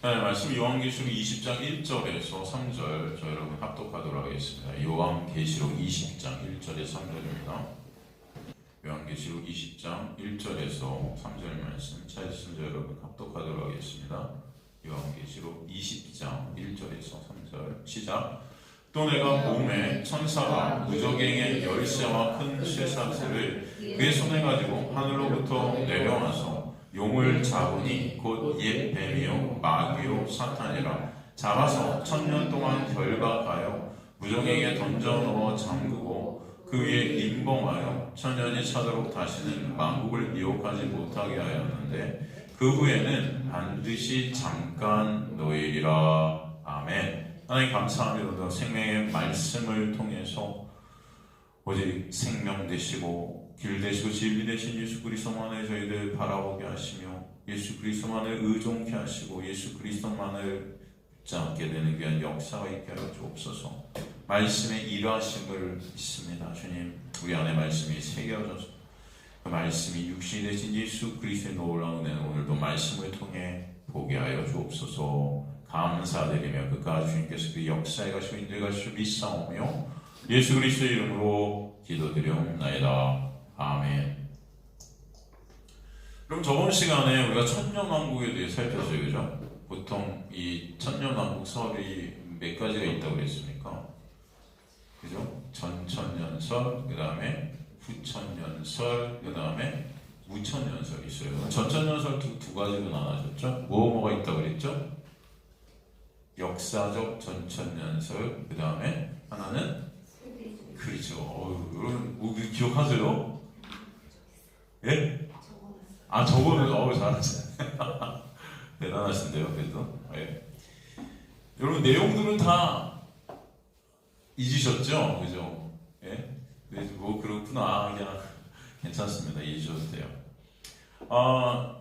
네, 말씀 요한계시록 20장 1절에서 3절 저 여러분 합독하도록 하겠습니다. 요한계시록 20장 1절에서 3절입니다. 요한계시록 20장 1절에서 3절 말씀 찾으신 저 여러분 합독하도록 하겠습니다. 요한계시록 20장 1절에서 3절 시작. 또 내가 몸에 천사가 무적행의 열쇠와 큰 쇠사슬을 그의 손에 가지고 하늘로부터 내려와서 용을 잡으니 곧 옛 뱀이요 마귀요 사탄이라 잡아서 1000년 동안 결박하여 무정에게 던져 넣어 잠그고 그 위에 임범하여 1000년이 차도록 다시는 만국을 미혹하지 못하게 하였는데 그 후에는 반드시 잠깐 노일이라. 아멘. 하나님 감사합니다. 생명의 말씀을 통해서 오직 생명 되시고 길 되시고 진리 되신 예수 그리스도만을 저희들 바라보게 하시며 예수 그리스도만을 의존케 하시고 예수 그리스도만을 붙잡게 되는 귀한 역사가 있게 하여 주옵소서. 말씀의 일하심을 믿습니다. 주님, 우리 안에 말씀이 새겨져서 그 말씀이 육신이 되신 예수 그리스도의 놀라운 은혜는 오늘도 말씀을 통해 보게 하여 주옵소서. 감사드리며 끝까지 주님께서 그 역사에 가시고 인도에 가시고 믿사오며 예수 그리스도의 이름으로 기도드리옵나이다. 아멘. 그럼 저번 시간에 우리가 천년왕국에 대해 살폈어요, 그죠? 보통 이 천년왕국 사업이 몇 가지가 있다고 그랬습니까? 그죠? 전천년설, 그 다음에 후천년설, 그 다음에 무천년설이 있어요. 전천년설 두 가지로 나눠졌죠? 뭐가 있다고 그랬죠? 역사적 전천년설, 그 다음에 하나는 그렇죠. 여러분 기억하세요? 예? 아, 저거는 잘하시네. 대단하신데요, 그래도. 예. 여러분 내용들은 다 잊으셨죠, 그죠? 예? 뭐 그렇구나, 그냥 괜찮습니다. 잊으셔도 돼요.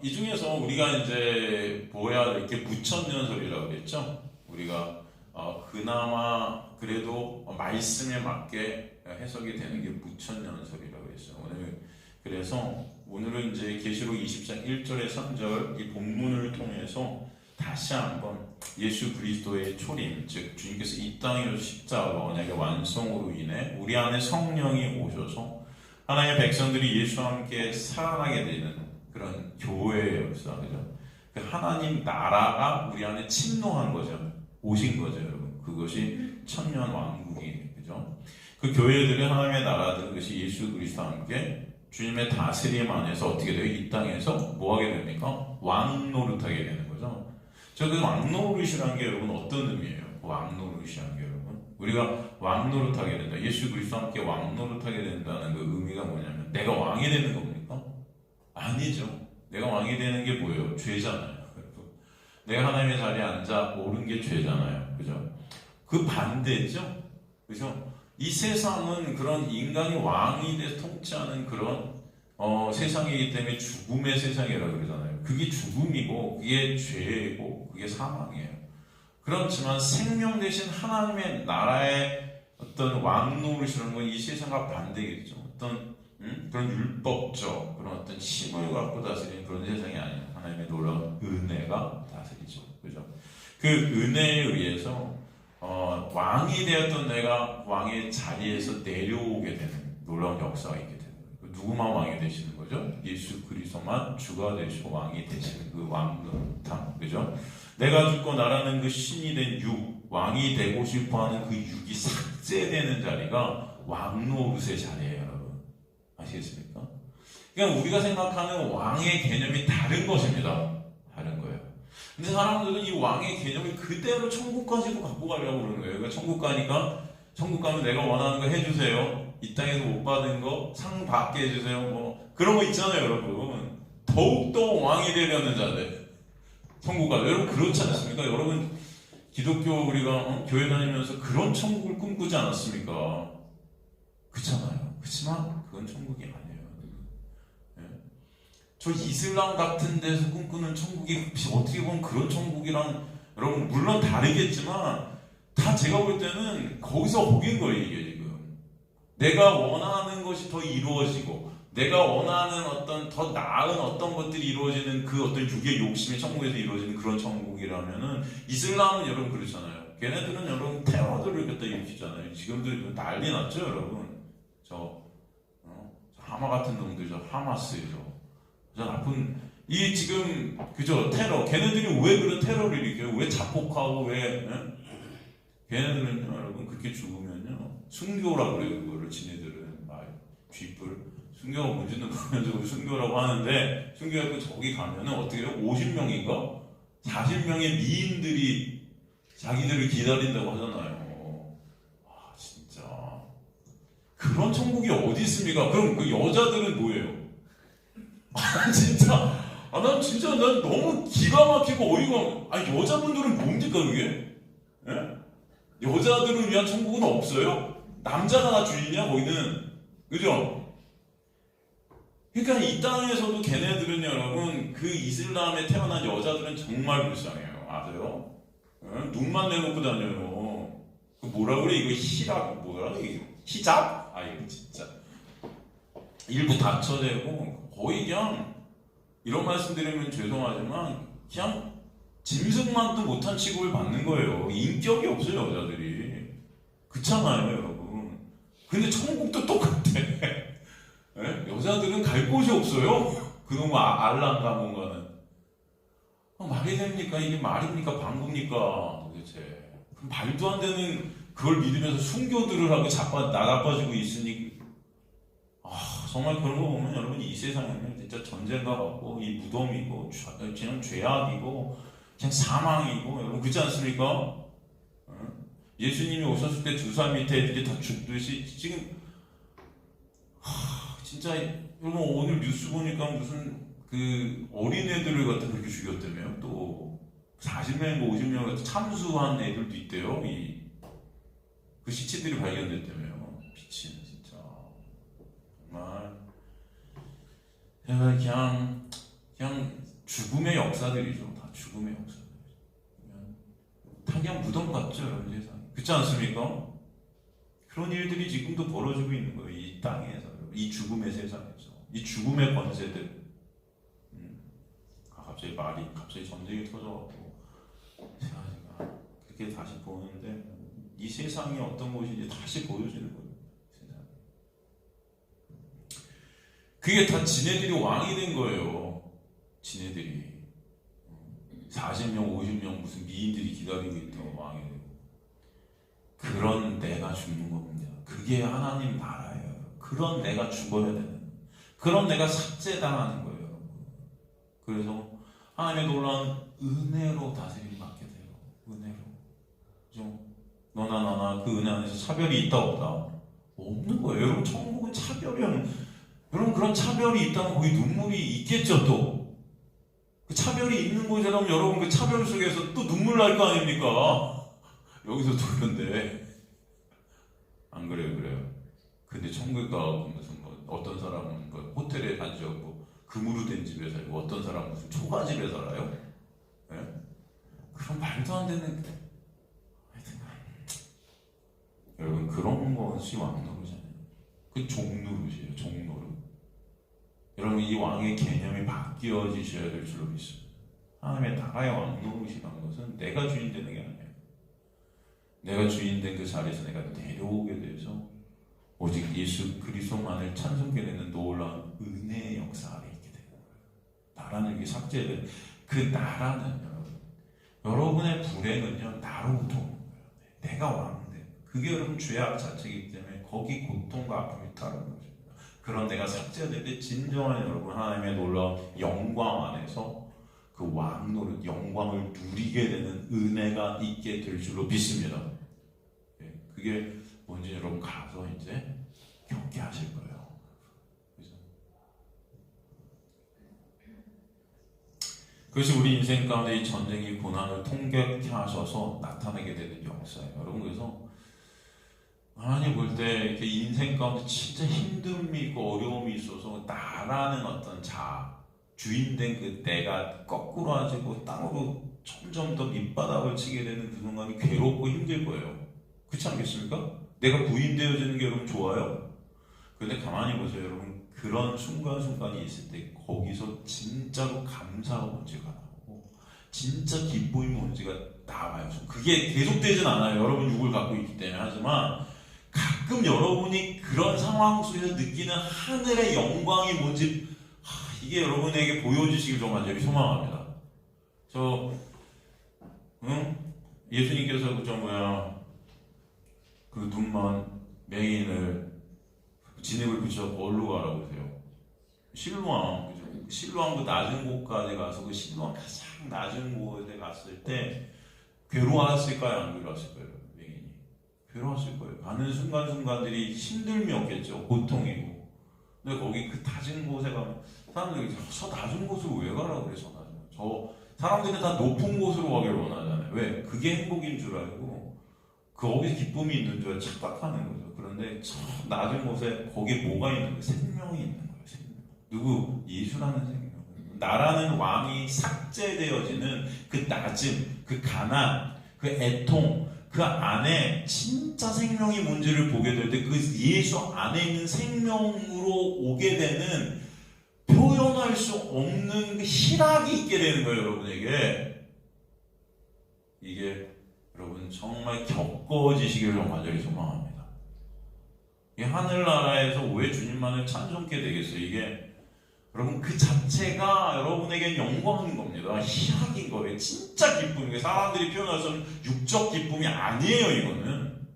이 중에서 우리가 이제 보아야 될 게 무천년설이라고 그랬죠. 우리가 그나마 그래도 말씀에 맞게 해석이 되는 게 무천년설이라고 그랬어요. 그래서 오늘은 이제 계시록 20장 1절에 3절 이 본문을 통해서 다시 한번 예수 그리스도의 초림, 즉 주님께서 이 땅에 오셔서 십자가 언약의 완성으로 인해 우리 안에 성령이 오셔서 하나님의 백성들이 예수와 함께 살아나게 되는 그런 교회의 역사, 그죠? 그 하나님 나라가 우리 안에 침노한 거죠. 오신 거죠, 여러분. 그것이 천년 왕국이, 그죠? 그 교회들이 하나님의 나라들, 그것이 예수 그리스도와 함께 주님의 다스림 안에서 어떻게 돼요? 이 땅에서 뭐 하게 됩니까? 왕 노릇하게 되는 거죠. 저 그 왕 노릇이라는 게 여러분 어떤 의미예요? 왕 노릇이라는 게 여러분, 우리가 왕 노릇하게 된다. 예수 그리스도와 함께 왕 노릇하게 된다는 그 의미가 뭐냐면 내가 왕이 되는 겁니까? 아니죠. 내가 왕이 되는 게 뭐예요? 죄잖아요. 내가 하나님의 자리에 앉아 오른 게 죄잖아요. 그죠? 그 반대죠? 그죠? 이 세상은 그런 인간이 왕이 돼서 통치하는 그런 세상이기 때문에 죽음의 세상이라고 그러잖아요. 그게 죽음이고 그게 죄이고 그게 사망이에요. 그렇지만 생명 대신 하나님의 나라의 어떤 왕 노릇이라는 건 이 세상과 반대겠죠. 어떤 그런 율법적 그런 어떤 힘을 갖고 다스리는 그런 세상이 아니에요. 하나님의 놀라운 은혜가 다스리죠. 그죠? 그 은혜에 의해서 왕이 되었던 내가 왕의 자리에서 내려오게 되는 놀라운 역사가 있게 되는 거예요. 누구만 왕이 되시는 거죠? 예수 그리스도만 주가 되시고 왕이 되시는 그 왕노릇함, 그죠? 내가 죽고 나라는 그 신이 된 육, 왕이 되고 싶어하는 그 육이 삭제되는 자리가 왕노릇의 자리예요, 여러분. 아시겠습니까? 그러니까 우리가 생각하는 왕의 개념이 다른 것입니다. 다른 거예요. 근데 사람들은 이 왕의 개념을 그대로 천국까지도 갖고 가려고 그러는 거예요. 그러니까 천국 가니까 천국 가면 내가 원하는 거 해주세요. 이 땅에서 못 받은 거 상 받게 해주세요. 뭐 그런 거 있잖아요, 여러분. 더욱더 왕이 되려는 자들 천국 가요. 여러분 그렇지 않습니까? 여러분 기독교 우리가 교회 다니면서 그런 천국을 꿈꾸지 않았습니까? 그렇잖아요. 그렇지만 그건 천국이 아니에요. 저 이슬람 같은 데서 꿈꾸는 천국이 어떻게 보면 그런 천국이랑 여러분 물론 다르겠지만 다 제가 볼 때는 거기서 거긴 거예요. 이게 지금 내가 원하는 것이 더 이루어지고 내가 원하는 어떤 더 나은 어떤 것들이 이루어지는 그 어떤 육의 욕심의 천국에서 이루어지는 그런 천국이라면은 이슬람은 여러분 그렇잖아요. 걔네들은 여러분 테러들을 갖다 일으키잖아요. 지금도 난리 났죠, 여러분. 하마 같은 놈들, 하마스죠. 저 나쁜 이 지금 그죠 테러. 걔네들이 왜 그런 테러를 일으켜요? 왜 자폭하고 왜? 걔네들은요, 여러분 그렇게 죽으면요 순교라고 그래요. 그거를 지네들은 쥐뿔. 순교가 뭔지는 모르면서 순교라고 하는데 순교하고 저기 가면은 어떻게 해요? 50명인가? 40명의 미인들이 자기들을 기다린다고 하잖아요. 아 진짜 그런 천국이 어디 있습니까? 그럼 그 여자들은 뭐예요? 아 진짜 난 너무 기가 막히고 어이가 여자분들은 뭡니까 그게? 예? 여자들을 위한 천국은 없어요? 남자가 다 주인이야 거기는 그죠? 그러니까 이 땅에서도 걔네들은 여러분 그 이슬람에 태어난 여자들은 정말 불쌍해요. 아세요? 눈만 내놓고 다녀요. 그 뭐라 그래 이거 뭐라 그래 히잡? 이거 진짜 일부 다처제고 거의 그냥 이런 말씀 드리면 죄송하지만 그냥 짐승만도 못한 취급을 받는 거예요. 인격이 없어요 여자들이. 그렇잖아요 여러분. 근데 천국도 똑같아. 여자들은 갈 곳이 없어요. 그놈의 알랑가 뭔가는. 말이 됩니까? 이게 말입니까? 방구입니까? 도대체. 그럼 말도 안 되는 그걸 믿으면서 순교들을 하고 나가빠지고 있으니 정말 그런 거 보면 여러분 이 세상에는 진짜 전쟁과 같고 이 무덤이고 그냥 죄악이고 그냥 사망이고 여러분 그렇지 않습니까? 예수님이 오셨을 때 두 살 밑에 애들이 다 죽듯이 지금 진짜 여러분 오늘 뉴스 보니까 무슨 그 어린애들을 갖다 그렇게 죽였다며요. 또 40명인가 50명을 갖다 참수한 애들도 있대요. 그 시체들이 발견됐다며요. 미친 진짜 정말 그냥 죽음의 역사들이죠. 다 죽음의 역사들. 그냥 무덤 같죠 여러분 세상에. 그렇지 않습니까? 그런 일들이 지금도 벌어지고 있는 거예요. 이 땅에서. 이 죽음의 세상에서 이 죽음의 권세들 갑자기 전쟁이 터져갖고 제가 그렇게 다시 보는데 이 세상이 어떤 곳인지 다시 보여주는 거예요. 세상에. 그게 다 지네들이 왕이 된 거예요. 지네들이 40명 50명 무슨 미인들이 기다리고 있던 왕이 되고 그런 내가 죽는 겁니다. 그게 하나님 나라예요. 그런 내가 죽어야 되는 그런 내가 삭제당하는 거예요. 그래서 하나님의 놀라운 은혜로 다스림을 받게 돼요. 은혜로. 그죠? 너나 나나 그 은혜 안에서 차별이 있다 없다? 없는 거예요. 여러분 천국은 차별이 없는 여러분 그런 차별이 있다면 거기 눈물이 있겠죠 또. 그 차별이 있는 곳이라면 여러분 그 차별 속에서 또 눈물 날 거 아닙니까? 여기서도 그런데 안 그래요? 그래요. 근데 천국에 가고 무슨 어떤 사람은 호텔에 앉아고 금으로 된 집에 살고 어떤 사람은 무슨 초가집에 살아요? 네? 그럼 말도 안 되는 하여튼 여러분 그런 것이 왕노릇이잖아요. 그 종노릇이에요. 종노릇. 여러분 이 왕의 개념이 바뀌어지셔야 될 줄로 믿습니다. 하나님의 나라의 왕노릇이라는 것은 내가 주인 되는 게 아니에요. 내가 주인 된 그 자리에서 내가 내려오게 돼서 오직 예수 그리스도만을 찬송하게 되는 놀라운 은혜의 역사 아래 있게 되는 거예요. 나라는 이게 삭제된 그 나라는 여러분의 불행은요 나로부터 오는 거예요. 내가 왕인데 그게 여러분 죄악 자체이기 때문에 거기 고통과 아픔이 따르는 것입니다. 그런 내가 삭제될 때 진정한 여러분 하나님의 놀라운 영광 안에서 그 왕노릇 영광을 누리게 되는 은혜가 있게 될 줄로 믿습니다. 그게 뭔지 여러분 가서 이제 겪게 하실 거예요. 그죠? 그것이 우리 인생 가운데 이 전쟁이 고난을 통격케 하셔서 나타나게 되는 역사예요. 여러분 그래서 하나님 볼 때 이렇게 인생 가운데 진짜 힘듦이 있고 어려움이 있어서 나라는 어떤 주인된 그 내가 거꾸로 앉고 땅으로 점점 더 밑바닥을 치게 되는 그 순간이 괴롭고 힘들 거예요. 그렇지 않겠습니까? 내가 부인되어지는 게 여러분 좋아요? 근데 가만히 보세요 여러분 그런 순간순간이 있을 때 거기서 진짜로 감사가 뭔지가 나오고 진짜 기쁨이 뭔지가 나와요. 그게 계속되진 않아요. 여러분 육을 갖고 있기 때문에. 하지만 가끔 여러분이 그런 상황 속에서 느끼는 하늘의 영광이 뭔지 이게 여러분에게 보여주시길 정말 저희 소망합니다. 예수님께서 그 눈먼 맹인을 진흙을 붙여 어디로 가라고 그러세요? 실로암, 그죠? 실로암 그 낮은 곳까지 가서 그 실로암 가장 낮은 곳에 갔을 때 괴로웠을까요? 안 괴로웠을까요? 맹인이 괴로웠을 거예요. 가는 순간순간들이 힘듦이었겠죠. 고통이고. 근데 거기 그 낮은 곳에 가면 사람들이 저 낮은 곳으로 왜 가라고 그래? 저 사람들은 다 높은 곳으로 가기를 원하잖아요. 왜? 그게 행복인 줄 알고 거기서 기쁨이 있는 줄 알고 착각하는 거죠. 그런데 저 낮은 곳에 거기에 뭐가 있는 거예요? 생명이 있는 거예요. 생명. 누구? 예수라는 생명. 나라는 왕이 삭제되어지는 그 낮음, 그 가난, 그 애통, 그 안에 진짜 생명이 뭔지를 보게 될 때 그 예수 안에 있는 생명으로 오게 되는 표현할 수 없는 그 희락이 있게 되는 거예요, 여러분에게. 이게 여러분 정말 겪어지시기를 정말 소망합니다. 이 하늘나라에서 왜 주님만을 찬송케 되겠어요? 이게 여러분 그 자체가 여러분에게 영광인 겁니다. 희락인 거예요. 진짜 기쁨이에요. 사람들이 표현할 수 없는 육적 기쁨이 아니에요. 이거는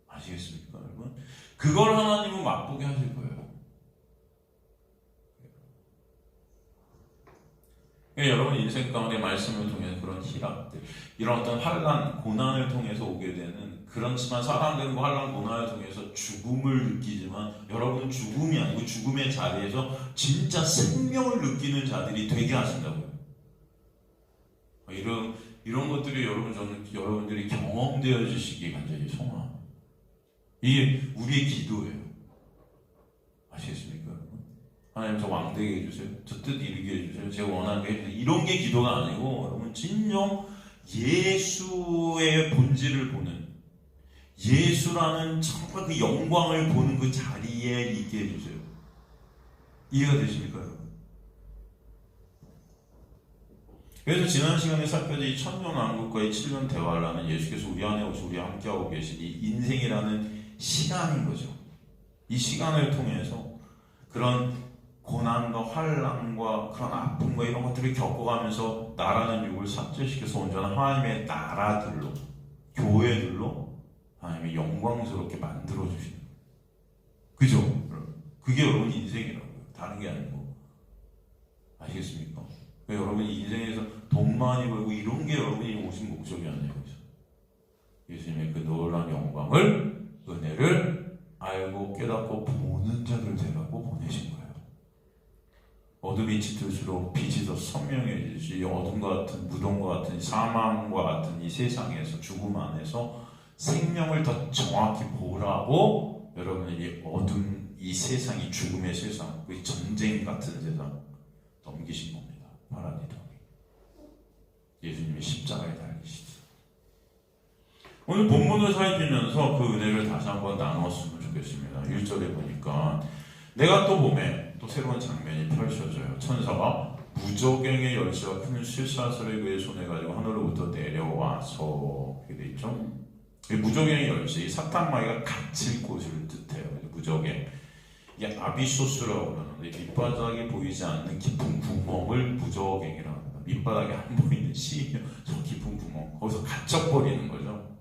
아시겠습니까, 여러분? 그걸 하나님은 맛보게 하실 거예요. 여러분 인생 가운데 말씀을 통해서 그런 희락들, 이런 어떤 환난, 고난을 통해서 오게 되는 그렇지만 사람들은 환난, 고난을 통해서 죽음을 느끼지만 여러분은 죽음이 아니고 죽음의 자리에서 진짜 생명을 느끼는 자들이 되게 하신다고요. 이런 것들이 여러분들이 경험되어 주시기 간절히 소망합니다. 이게 우리의 기도예요. 아시겠습니까? 하나님 저 왕되게 해주세요. 저 뜻 이루게 해주세요. 제가 원하는 게 해주세요. 이런 게 기도가 아니고 여러분 진정 예수의 본질을 보는 예수라는 정말 그 영광을 보는 그 자리에 있게 해주세요. 이해가 되십니까, 여러분? 그래서 지난 시간에 살펴본 이 천년왕국과의 7년 대화라는 예수께서 우리 안에 오셔서 우리와 함께하고 계신 이 인생이라는 시간인 거죠. 이 시간을 통해서 그런 고난과 환난과 그런 아픔과 이런 것들을 겪어가면서 나라는 육을 삭제시켜서 온전한 하나님의 나라들로, 교회들로 하나님이 영광스럽게 만들어주시는 거예요. 그죠? 그게 여러분 인생이라고요. 다른 게 아니고. 아시겠습니까? 여러분이 인생에서 돈 많이 벌고 이런 게 여러분이 오신 목적이 아니에요. 예수님의 그 놀라운 영광을, 은혜를 알고 깨닫고 보는 자들 되라고 보내신 거예요. 어둠이 짙을수록 빛이 더 선명해지듯이 어둠과 같은 무덤과 같은 사망과 같은 이 세상에서 죽음 안에서 생명을 더 정확히 보라고 여러분에게 어둠 이 세상이 죽음의 세상, 그 전쟁 같은 세상 넘기신 겁니다. 파라디도 예수님의 십자가에 달리시죠. 오늘 본문을 살피면서 그 은혜를 다시 한번 나눴으면 좋겠습니다. 1절에 보니까 내가 또 봄에 또 새로운 장면이 펼쳐져요. 천사가 무저갱의 열쇠와 큰 쇠사슬을 그의 손에 가지고 하늘로부터 내려와서 이렇게 돼 있죠. 무저갱의 열쇠, 이 사탄 마귀가 갇힐 곳을 뜻해요. 무저갱, 이게 아비소스라고 하는데 밑바닥이 보이지 않는 깊은 구멍을 무저갱이라고 합니다. 밑바닥이 안 보이는 저 깊은 구멍, 거기서 갇혀버리는 거죠.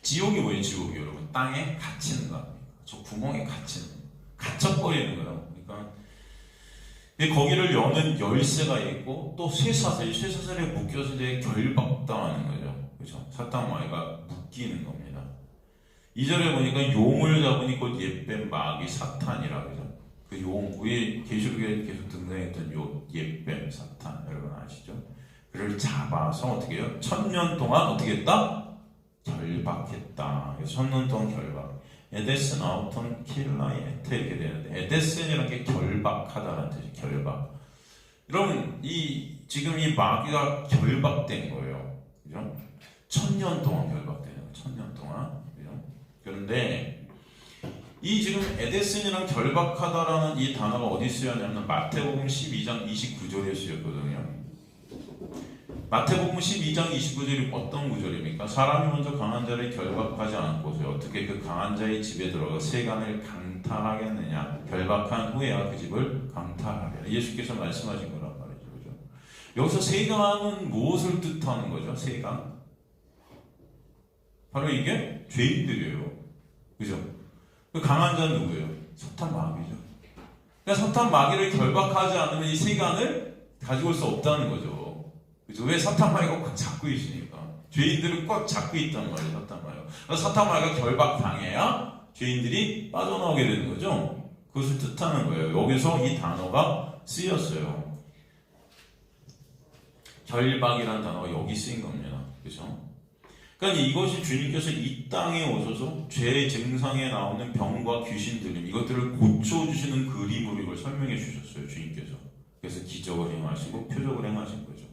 지옥이 뭐예요? 지옥이 여러분 땅에 갇히는 거 아닙니까? 저 구멍에 갇혀버리는 거예요. 그러니까 거기를 여는 열쇠가 있고 또 쇠사슬에 묶여서 이제 결박당하는 거죠. 그렇죠? 사탄 마귀가 묶이는 겁니다. 2절에 보니까 용을 잡으니 곧 옛뱀 마귀 사탄이라 그러죠. 그 용, 우리 계시록에 계속 등장했던 요 옛뱀 사탄 여러분 아시죠? 그를 잡아서 어떻게 해요? 1000년 동안 어떻게 했다? 결박했다. 1000년 동안 결박. 에데스 나우톤 킬라이 에테 이렇게 되는데 에데스이라는 게 결박하다는 뜻이 결박. 여러분 지금 이 마귀가 결박된 거예요. 그죠? 1000년 동안 결박되는 거예요. 1000년 동안. 그죠? 그런데 이 지금 에데슨이랑 결박하다라는 이 단어가 어디 쓰였냐면 마태복음 12장 29절에 쓰였거든요. 마태복음 12장 29절이 어떤 구절입니까? 사람이 먼저 강한 자를 결박하지 않고서 어떻게 그 강한 자의 집에 들어가 세간을 강탈하겠느냐? 결박한 후에야 그 집을 강탈하리라. 예수께서 말씀하신 거란 말이죠. 그죠? 여기서 세간은 무엇을 뜻하는 거죠? 세간? 바로 이게 죄인들이에요. 그죠? 그 강한 자는 누구예요? 사탄 마귀죠. 그러니까 사탄 마귀를 결박하지 않으면 이 세간을 가지고 올 수 없다는 거죠. 그죠? 왜 사탄 마귀가 꽉 잡고 있으니까. 죄인들을 꽉 잡고 있단 말이에요, 사탄 마귀가. 그래서 사탄 마귀가 결박당해야 죄인들이 빠져나오게 되는 거죠. 그것을 뜻하는 거예요. 여기서 이 단어가 쓰였어요. 결박이라는 단어가 여기 쓰인 겁니다. 그죠? 그러니까 이것이 주님께서 이 땅에 오셔서 죄의 증상에 나오는 병과 귀신 들림 이것들을 고쳐주시는 그림으로 이걸 설명해 주셨어요. 주님께서. 그래서 기적을 행하시고 표적을 행하신 거죠.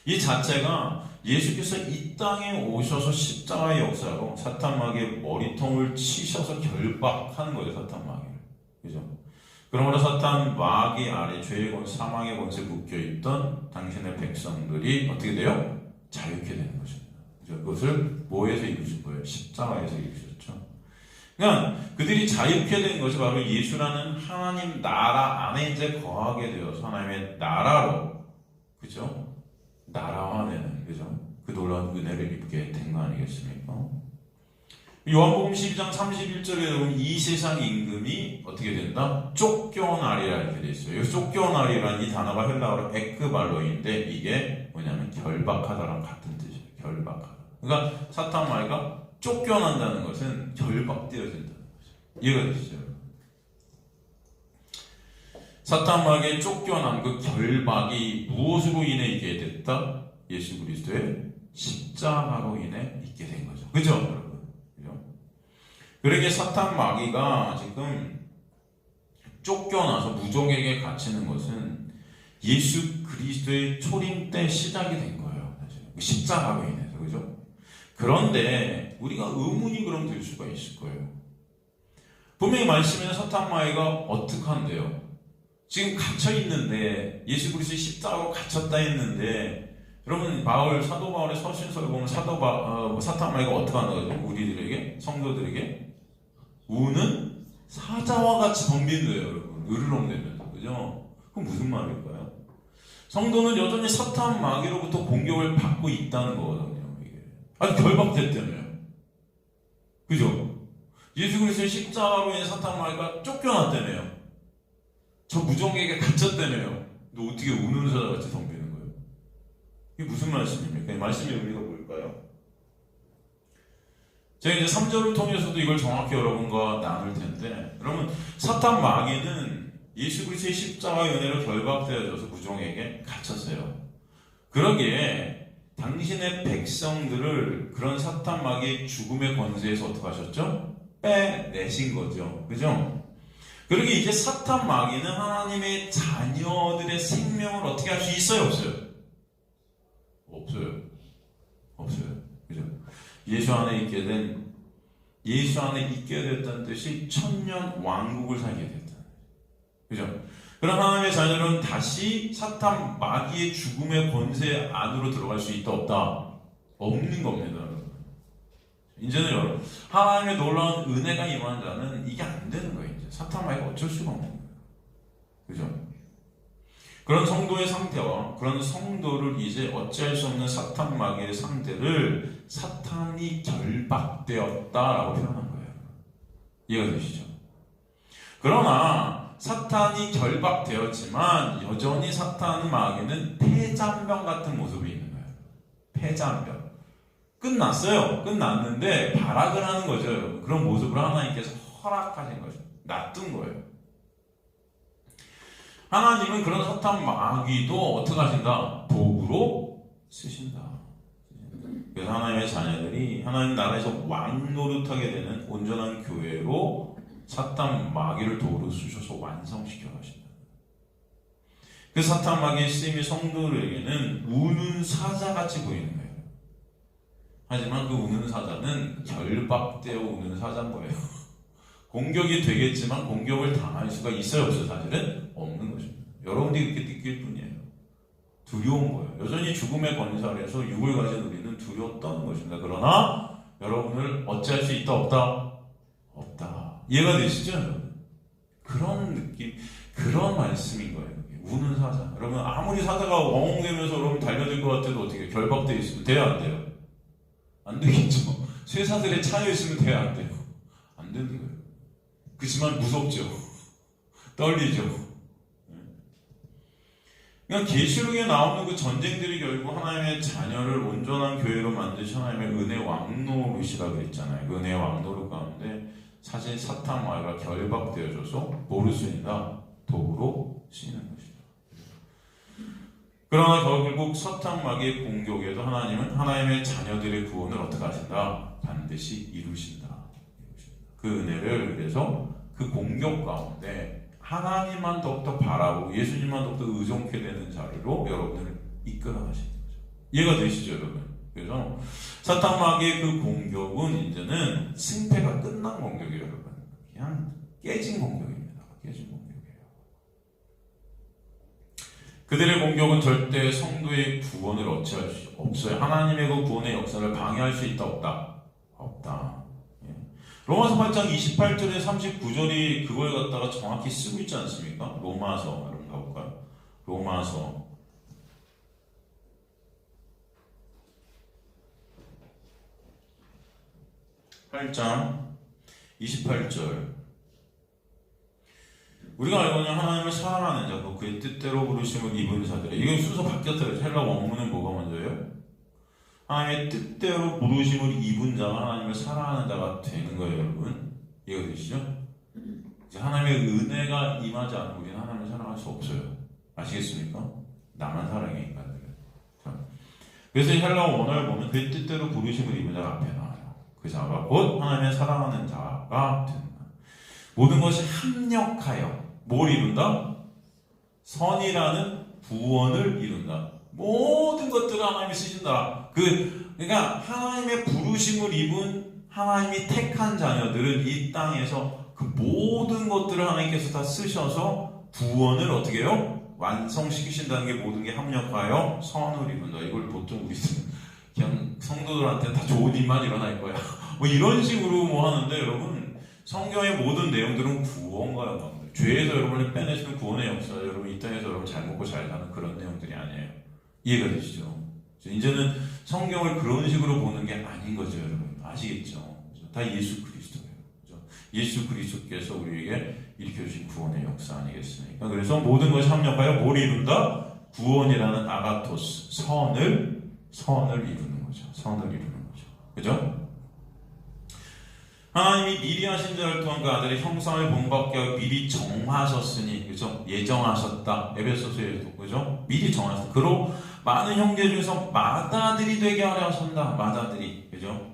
이 자체가 예수께서 이 땅에 오셔서 십자가의 역사로 사탄 마귀의 머리통을 치셔서 결박하는 거예요. 사탄 마귀를. 그죠? 그러므로 사탄 마귀 아래 죄의 권세, 사망의 권세 묶여있던 당신의 백성들이 어떻게 돼요? 자유케 되는 것입니다. 그죠? 그것을 뭐에서 이루신 거예요? 십자가에서 이루셨죠. 그러니까 그들이 자유케 된 것이 바로 예수라는 하나님 나라 안에 이제 거하게 되어서 하나님의 나라로, 그죠? 나라화되는, 그죠? 그 놀라운 은혜를 입게 된 거 아니겠습니까? 요한복음 12장 31절에 보면 이 세상 임금이 어떻게 된다? 쫓겨나리라 이렇게 되어 있어요. 이 쫓겨나리라는 이 단어가 헬라어로 에크발로인데 이게 뭐냐면 결박하다랑 같은 뜻이에요. 결박하다. 그러니까 사탄 마귀가 쫓겨난다는 것은 결박되어진다는 거죠. 이해가 되시죠? 사탄 마귀의 쫓겨난 그 결박이 무엇으로 인해 있게 됐다? 예수 그리스도의 십자가로 인해 있게 된 거죠. 그죠, 여러분? 그죠? 그러게 사탄 마귀가 지금 쫓겨나서 무적에게 갇히는 것은 예수 그리스도의 초림 때 시작이 된 거예요. 사실. 십자가로 인해서, 그죠? 그런데 우리가 의문이 그럼 들 수가 있을 거예요. 분명히 말씀에는 사탄 마귀가 어떻게 한대요? 지금 갇혀있는데 예수 그리스도의 십자가로 갇혔다 했는데 여러분 사도 바울의 서신서를 보면 사탄 마귀가 어떻게 하는 거죠? 우리들에게 성도들에게 우는 사자와 같이 덤빈대요. 여러분 으르렁대면서. 그죠? 그건 무슨 말일까요? 성도는 여전히 사탄 마귀로부터 공격을 받고 있다는 거거든요. 이게 아주 결박됐다며요. 그죠? 예수 그리스도의 십자가로 인해 사탄 마귀가 쫓겨났다며요. 저 무정에게 갇혔다며요. 너 어떻게 우는 사자같이 덤비는 거예요? 이게 무슨 말씀입니까? 이 말씀의 의미가 뭘까요? 제가 이제 3절을 통해서도 이걸 정확히 여러분과 나눌 텐데, 여러분 사탄 마귀는 예수 그리스도의 십자가의 은혜로 결박되어져서 무정에게 갇혔어요. 그러기에 당신의 백성들을 그런 사탄 마귀의 죽음의 권세에서 어떻게 하셨죠? 빼내신 거죠. 그죠? 그러게 이제 사탄 마귀는 하나님의 자녀들의 생명을 어떻게 할 수 있어요? 없어요? 없어요. 없어요. 그죠? 예수 안에 있게 됐다는 뜻이 천년 왕국을 살게 됐다. 그죠? 그럼 하나님의 자녀는 다시 사탄 마귀의 죽음의 권세 안으로 들어갈 수 있다 없다? 없는 겁니다. 이제는 여러분 하나님의 놀라운 은혜가 임한 자는 이게 안 되는 거예요. 이제 사탄 마귀가 어쩔 수가 없는 거예요. 그죠? 그런 성도의 상태와 그런 성도를 이제 어찌할 수 없는 사탄 마귀의 상태를 사탄이 결박되었다라고 표현한 거예요. 이해가 되시죠? 그러나 사탄이 결박되었지만 여전히 사탄 마귀는 폐잔병 같은 모습이 있는 거예요. 폐잔병. 끝났어요. 끝났는데 발악을 하는 거죠. 여러분. 그런 모습으로 하나님께서 허락하신 거죠. 놔둔 거예요. 하나님은 그런 사탄 마귀도 어떻게 하신다? 도구로 쓰신다. 그래서 하나님의 자녀들이 하나님 나라에서 왕노릇하게 되는 온전한 교회로 사탄 마귀를 도구로 쓰셔서 완성시켜 가신다. 그 사탄 마귀의 쓰임이 성도들에게는 우는 사자같이 보이는 거예요. 하지만 그 우는 사자는 결박되어 우는 사자인 거예요. 공격이 되겠지만 공격을 당할 수가 있어요, 없어요? 사실은 없는 것입니다. 여러분들이 그렇게 느낄 뿐이에요. 두려운 거예요. 여전히 죽음의 권세 아래에서 육을 가진 우리는 두려웠다는 것입니다. 그러나 여러분을 어찌할 수 있다 없다? 없다. 이해가 되시죠? 여러분? 그런 느낌, 그런 말씀인 거예요. 우는 사자. 여러분 아무리 사자가 엉엉대면서 여러분 달려들 것 같아도 어떻게 결박되어 있으면 돼요 안 돼요? 안 되겠죠. 쇠사슬에 차여 있으면 돼요 안 돼요? 안 되는 거예요. 그렇지만 무섭죠. 떨리죠. 그러니까 계시록에 나오는 그 전쟁들이 결국 하나님의 자녀를 온전한 교회로 만드신 하나님의 은혜 왕노릇이라고 했잖아요. 그 은혜 왕노릇 가운데 사실 사탄 마귀가 결박되어져서 모르스이나 도구로 쓰이는 것이다. 그러나 결국 사탄 마귀의 공격에도 하나님은 하나님의 자녀들의 구원을 어떻게 하신다? 반드시 이루신다. 그 은혜를 그래서 그 공격 가운데 하나님만 더욱더 바라고 예수님만 더욱더 의존케 되는 자리로 여러분을 이끌어 가시는 거죠. 이해가 되시죠, 여러분? 그래서 사탄 마귀의 그 공격은 이제는 승패가 끝난 공격이에요, 여러분. 그냥 깨진 공격입니다. 깨진 공격이에요. 그들의 공격은 절대 성도의 구원을 어찌할 수 없어요. 하나님의 그 구원의 역사를 방해할 수 있다, 없다? 없다. 로마서 8장 28절에 39절이 그걸 갖다가 정확히 쓰고 있지 않습니까? 로마서, 여러분 가볼까요? 로마서 8장 28절. 우리가 알고 있는 하나님을 사랑하는 자고 그의 뜻대로 부르심을 입은 자들이, 이게 순서 바뀌었어요. 헬라 원문은 뭐가 먼저예요? 하나님의 뜻대로 부르심을 입은 자가 하나님을 사랑하는 자가 되는 거예요, 여러분. 이해가 되시죠? 이제 하나님의 은혜가 임하지 않으면 우리는 하나님을 사랑할 수 없어요. 아시겠습니까? 나만 사랑이니까. 그래서 헬라 원어를 보면 그의 뜻대로 부르심을 입은 자가 앞에 나와요. 그 자가 곧 하나님의 사랑하는 자가 된다. 모든 것이 합력하여 뭘 이룬다? 선이라는 구원을 이룬다. 모든 것들을 하나님이 쓰신다. 그러니까 하나님의 부르심을 입은 하나님이 택한 자녀들은 이 땅에서 그 모든 것들을 하나님께서 다 쓰셔서 구원을 어떻게 해요? 완성시키신다는 게 모든 게 합력하여 선을 이룬다. 이걸 보통 우리는 그냥 성도들한테 다 좋은 일만 일어날 거야. 뭐 이런 식으로 뭐 하는데, 여러분 성경의 모든 내용들은 구원과 연관돼요. 죄에서 여러분을 빼내시는 구원의 역사, 여러분 이 땅에서 여러분 잘 먹고 잘 사는 그런 내용들이 아니에요. 이해가 되시죠? 이제는 성경을 그런 식으로 보는 게 아닌 거죠, 여러분. 아시겠죠? 다 예수 그리스도예요. 그렇죠? 예수 그리스도께서 우리에게 일으켜주신 구원의 역사 아니겠습니까? 그래서 모든 것이 합력하여 뭘 이룬다? 구원이라는 아가토스, 선을 이루는 거죠. 선을 이루는 거죠. 그죠? 하나님이 미리 하신 자를 통한 그 아들의 형상을 본받게 하고 미리 정하셨으니, 그죠? 예정하셨다. 에베소서에도, 그죠? 미리 정하셨다. 그로 많은 형제 중에서 맏아들이 되게 하려 하셨다. 맏아들이, 그죠?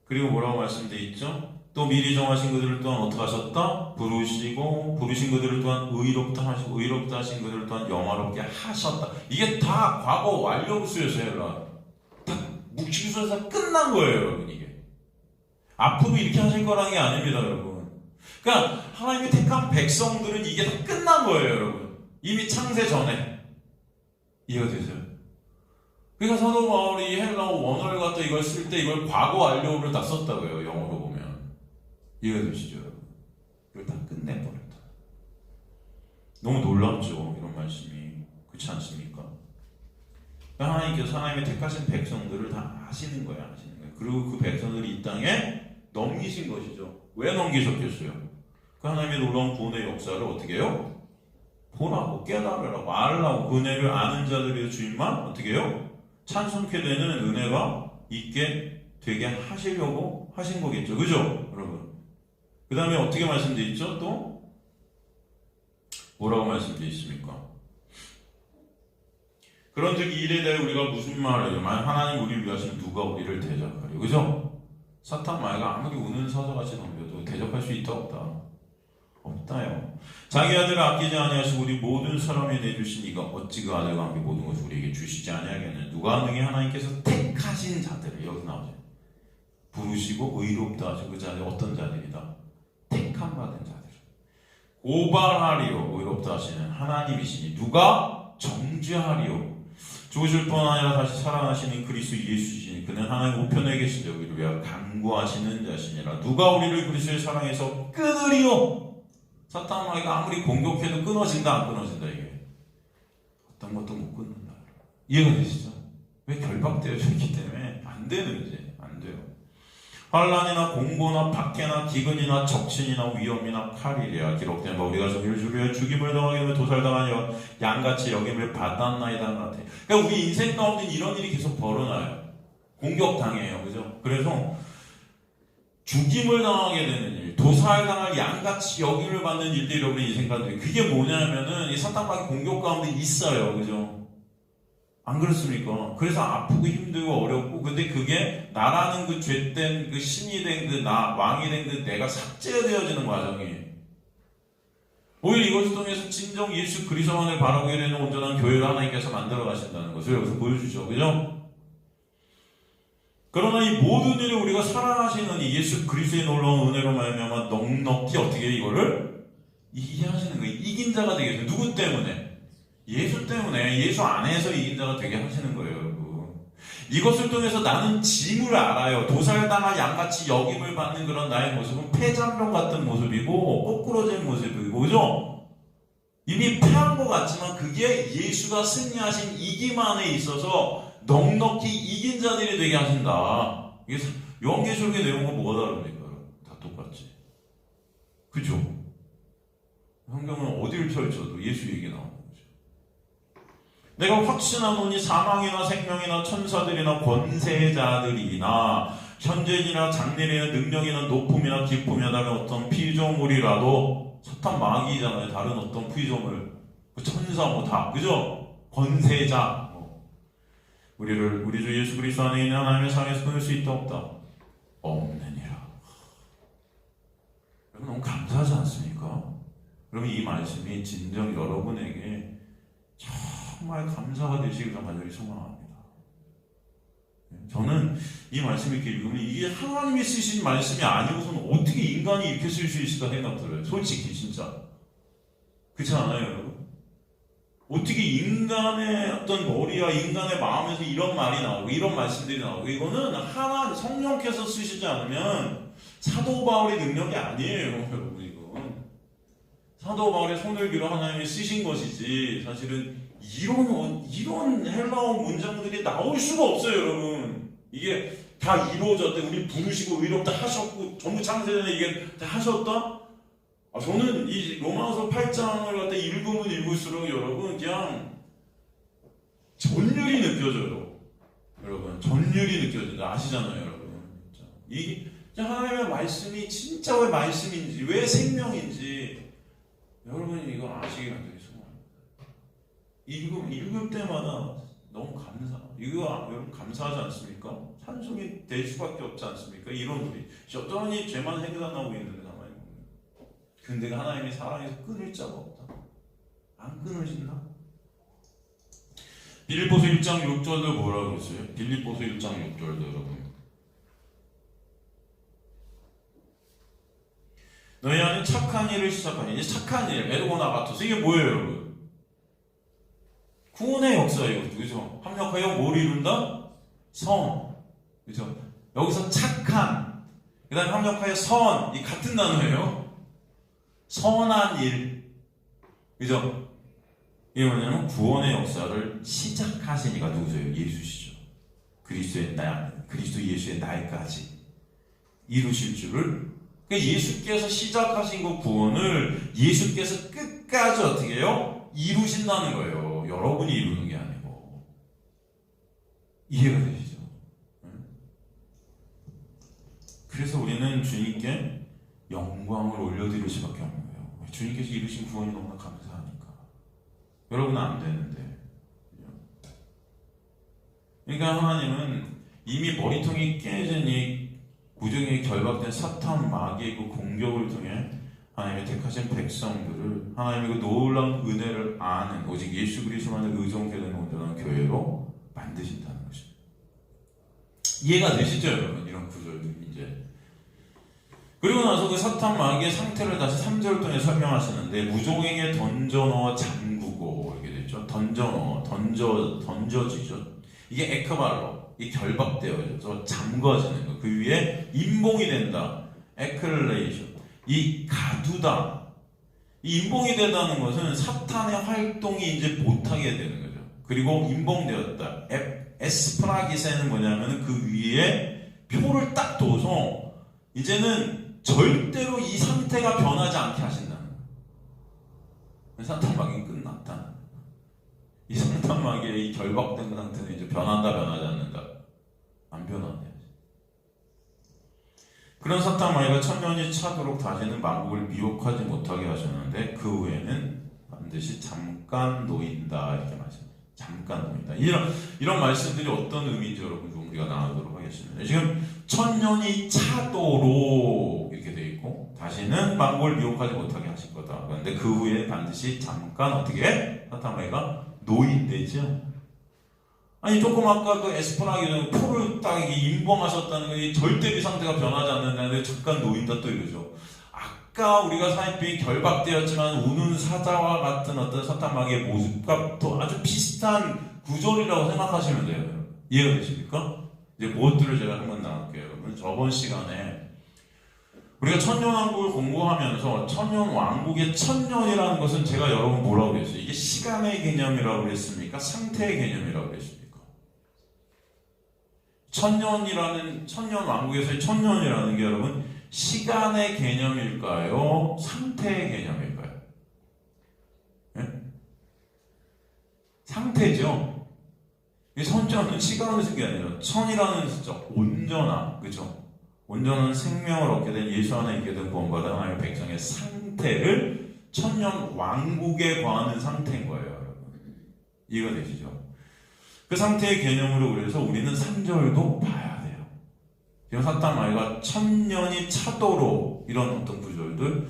그리고 뭐라고 말씀되어 있죠? 또 미리 정하신 그들을 또한 어떻게 하셨다? 부르시고, 부르신 그들을 또한 의롭다 하시고, 의롭다 하신 그들을 또한 영화롭게 하셨다. 이게 다 과거 완료수였어요. 다 묵시기수에서 끝난 거예요, 여러분. 이게 앞으로 이렇게 하실 거라는 게 아닙니다, 여러분. 그러니까 하나님이 택한 백성들은 이게 다 끝난 거예요, 여러분. 이미 창세 전에. 이해가 되세요? 그러니까 사도 바울이 헬라어 원어를 갖다 이걸 쓸 때 이걸 과거 완료를 다 썼다고요, 영어로 보면. 이해가 되시죠, 여러분? 이걸 다 끝내버렸다. 너무 놀랍죠, 이런 말씀이. 그렇지 않습니까? 그러니까 하나님께서 하나님의 택하신 백성들을 다 아시는 거예요, 아시는 거예요. 그리고 그 백성들이 이 땅에 넘기신 것이죠. 왜 넘기셨겠어요? 그 하나님의 놀라운 구원의 역사를 어떻게 해요? 보라고, 깨달으라고, 알라고, 그 은혜를 아는 자들의 주인만 어떻게 해요? 찬송케 되는 은혜가 있게 되게 하시려고 하신 거겠죠. 그죠? 여러분. 그 다음에 어떻게 말씀되어 있죠? 또? 뭐라고 말씀되어 있습니까? 그런즉 이 일에 대해 우리가 무슨 말을 해요? 만약 하나님 우리를 위하시면 누가 우리를 대적하려? 그죠? 사탄 마귀가 아무리 우는 사자같이 덤벼도 대적할 수 있다 없다? 없다요. 자기 아들을 아끼지 아니하시고 우리 모든 사람에 내주신 이가 어찌 그 아들과 함께 모든 것을 우리에게 주시지 아니하겠느냐. 누가 능히 하나님께서 택하신 자들을, 여기 나오죠. 부르시고 의롭다 하시고 그 자들 어떤 자들이다? 택함 받은 자들. 고발하리요 의롭다 하시는 하나님이시니 누가 정죄하리요 죽으실 뿐 아니라 다시 살아나시는 그리스도 예수시니 그는 하나님 우편에 계신 자 우리를 위하여 간구하시는 자시니라. 누가 우리를 그리스도의 사랑에서 끊으리요? 사탄 마귀가 아무리 공격해도 끊어진다 안 끊어진다 이게 어떤 것도 못 끊는다. 이해가 되시죠? 왜 결박되어져 있기 때문에 안 되는지 안 돼요. 환난이나 공고나 박해나 기근이나 적신이나 위험이나 칼이랴 기록된 바 우리가 저기를 주려 죽임을 당하게 되면 도살당하여 양같이 여김을 받았나이다 같아. 그러니까 우리 인생 가운데 이런 일이 계속 벌어나요. 공격당해요. 그죠? 그래서 죽임을 당하게 되는 일, 도살당할 양같이 여김을 받는 일들이 우리 인생 가운데 그게 뭐냐면은 이 사탄마귀 공격 가운데 있어요. 그죠? 안 그렇습니까? 그래서 아프고 힘들고 어렵고 근데 그게 나라는 그 죄된 그 신이 된 그 나 왕이 된 그 내가 삭제가 되어지는 과정이 오히려 이것을 통해서 진정 예수 그리스도만을 바라보게 되는 온전한 교회를 하나님께서 만들어 가신다는 것을 여기서 보여주죠. 그죠? 그러나 이 모든 일을 우리가 사랑하시는 이 예수 그리스도의 놀라운 은혜로 말미암아 넉넉히 어떻게 이거를 이해하시는 거예요. 이긴 자가 되겠어요. 누구 때문에? 예수 때문에 예수 안에서 이긴 자가 되게 하시는 거예요, 여러분. 이것을 통해서 나는 짐을 알아요. 도살당한 양같이 여김을 받는 그런 나의 모습은 폐잔병 같은 모습이고 꼬꾸러진 모습이고 그죠? 이미 패한 것 같지만 그게 예수가 승리하신 이김 안에 있어서 넉넉히 이긴 자들이 되게 하신다. 이게 요한계시록의 내용과 뭐가 다릅니까? 다 똑같지. 그죠? 성경은 어디를 펼쳐도 예수 얘기 나옵니다. 내가 확신하노니 사망이나 생명이나 천사들이나 권세자들이나 현재이나 장래이나 능력이나 높음이나 기쁨이나 다른 어떤 피조물이라도 사탄 마귀잖아요. 다른 어떤 피조물 천사 뭐 다 그죠? 권세자 우리를 우리 주 예수 그리스도 안에 있는 하나님의 사랑에서 끊을 수 있다 없다? 없느니라. 여러분 너무 감사하지 않습니까? 여러분 이 말씀이 진정 여러분에게 정말 감사가 되시길 간절히 소망합니다. 저는 이 말씀을 이렇게 읽으면 이게 하나님이 쓰신 말씀이 아니고서는 어떻게 인간이 이렇게 쓸 수 있을까 생각 들어요. 솔직히 진짜. 그렇지 않아요 여러분? 어떻게 인간의 어떤 머리와 인간의 마음에서 이런 말이 나오고 이런 말씀들이 나오고 이거는 하나님 성령께서 쓰시지 않으면 사도 바울의 능력이 아니에요 여러분. 이건 사도 바울의 손을 빌어 하나님이 쓰신 것이지 사실은 이런 헬라어 문장들이 나올 수가 없어요, 여러분. 이게 다 이루어졌대. 우리 부르시고 의롭다 하셨고 전부 창세전에 이게 다 하셨다? 저는 이 로마서 8장을 갖다 읽으면 읽을수록 여러분 그냥 전율이 느껴져요. 여러분 전율이 느껴져요. 아시잖아요, 여러분. 이게 하나님의 말씀이 진짜 왜 말씀인지, 왜 생명인지 여러분이 이거 아시기 간절히 읽을 때마다 너무 이거 여러분 감사하지 않습니까? 찬송이 될 수밖에 없지 않습니까? 이런 우리 여전히 죄만 해결하고 있는데 가만히 보면 근데 하나님의 사랑에서 끊을 자가 없다. 안 끊어진다. 빌립보서 1장 6절도 뭐라고 했어요? 빌립보서 1장 6절도 여러분 너희 안에 착한 일을 시작하니 이제 착한 일 에르고나 바토스 이게 뭐예요 여러분? 구원의 역사예요. 그죠? 합력하여 뭘 이룬다? 선. 그죠? 여기서 착한, 그 다음에 합력하여 선. 이 같은 단어예요. 선한 일. 그죠? 이게 뭐냐면 구원의 역사를 시작하시니까 누구죠? 예수시죠. 그리스도 예수의 날까지 이루실 줄을. 그러니까 예수께서 시작하신 그 구원을 예수께서 끝까지 어떻게 해요? 이루신다는 거예요. 여러분이 이루는 게 아니고. 이해가 되시죠? 그래서 우리는 주님께 영광을 올려드릴 수밖에 없는 거예요. 주님께서 이루신 구원이 너무나 감사하니까. 여러분은 안 되는데. 그러니까 하나님은 이미 머리통이 깨진 이 무정에 결박된 사탄 마귀의 그 공격을 통해 하나님의 택하신 백성들을 하나님의 그 놀라운 은혜를 아는 오직 예수 그리스도만을 의존하게 되는 온전한 교회로 만드신다는 것입니다. 이해가 되시죠 여러분? 이런 구절들이 그리고 나서 그 사탄 마귀의 상태를 다시 3절 통해 설명하시는데, 무종에게 던져 넣어 잠그고, 이렇게 되죠. 던져 넣어, 던져지죠. 이게 에크발로, 이 결박되어져서 잠궈지는 거. 그 위에 임봉이 된다. 에클레이션. 이 가두다. 이 임봉이 된다는 것은 사탄의 활동이 이제 못하게 되는 거죠. 그리고 임봉되었다. 에스프라기세는 뭐냐면 그 위에 표를 딱 둬서 이제는 절대로 이 상태가 변하지 않게 하신다는 거예요. 사탄 마귀는 끝났다. 이 사탄 마귀의 이 결박된 상태는 이제 변하지 않는다. 안 변하네. 그런 사탄 마귀가 천년이 차도록 다시는 만국을 미혹하지 못하게 하셨는데, 그 후에는 반드시 잠깐 놓인다, 이렇게 말씀합니다. 잠깐 놓인다. 이런 말씀들이 어떤 의미인지 여러분 좀 우리가 나누도록 하겠습니다. 지금 천년이 차도록 이렇게 되어 있고, 다시는 만국을 미혹하지 못하게 하실 거다. 그런데 그 후에 반드시 잠깐 어떻게 사탄 마귀가 노인되죠. 아니 조금 아까 그 에스프라기는 표를 딱 임봉하셨다는 게 절대 이 상태가 변하지 않는다는데 잠깐 놓인다 또 이러죠. 아까 우리가 사입비 결박되었지만 우는 사자와 같은 어떤 사탄 마귀의 모습과 또 아주 비슷한 구절이라고 생각하시면 돼요. 이해가 되십니까? 이제 그것들을 제가 한번 나눌게요. 여러분, 저번 시간에 우리가 천년왕국을 공부하면서 천년왕국의 천년이라는 것은 제가 여러분 뭐라고 그랬어요? 이게 시간의 개념이라고 그랬습니까? 상태의 개념이라고 그랬습니까? 천년왕국에서의 천년이라는 게 여러분 시간의 개념일까요? 상태의 개념일까요? 네? 상태죠. 이 천년은 시간을 쓴 게 아니라 천이라는 숫자, 온전함, 그죠? 온전한 생명을 얻게 된 예수 안에 있게 된 구원받은 하나님의 백성의 상태를 천년 왕국에 관하는 상태인 거예요, 여러분. 이해가 되시죠? 그 상태의 개념으로 그래서 우리는 3절도 봐야 돼요. 지금 사탄 마귀가 천년이 차도록 이런 어떤 구절들,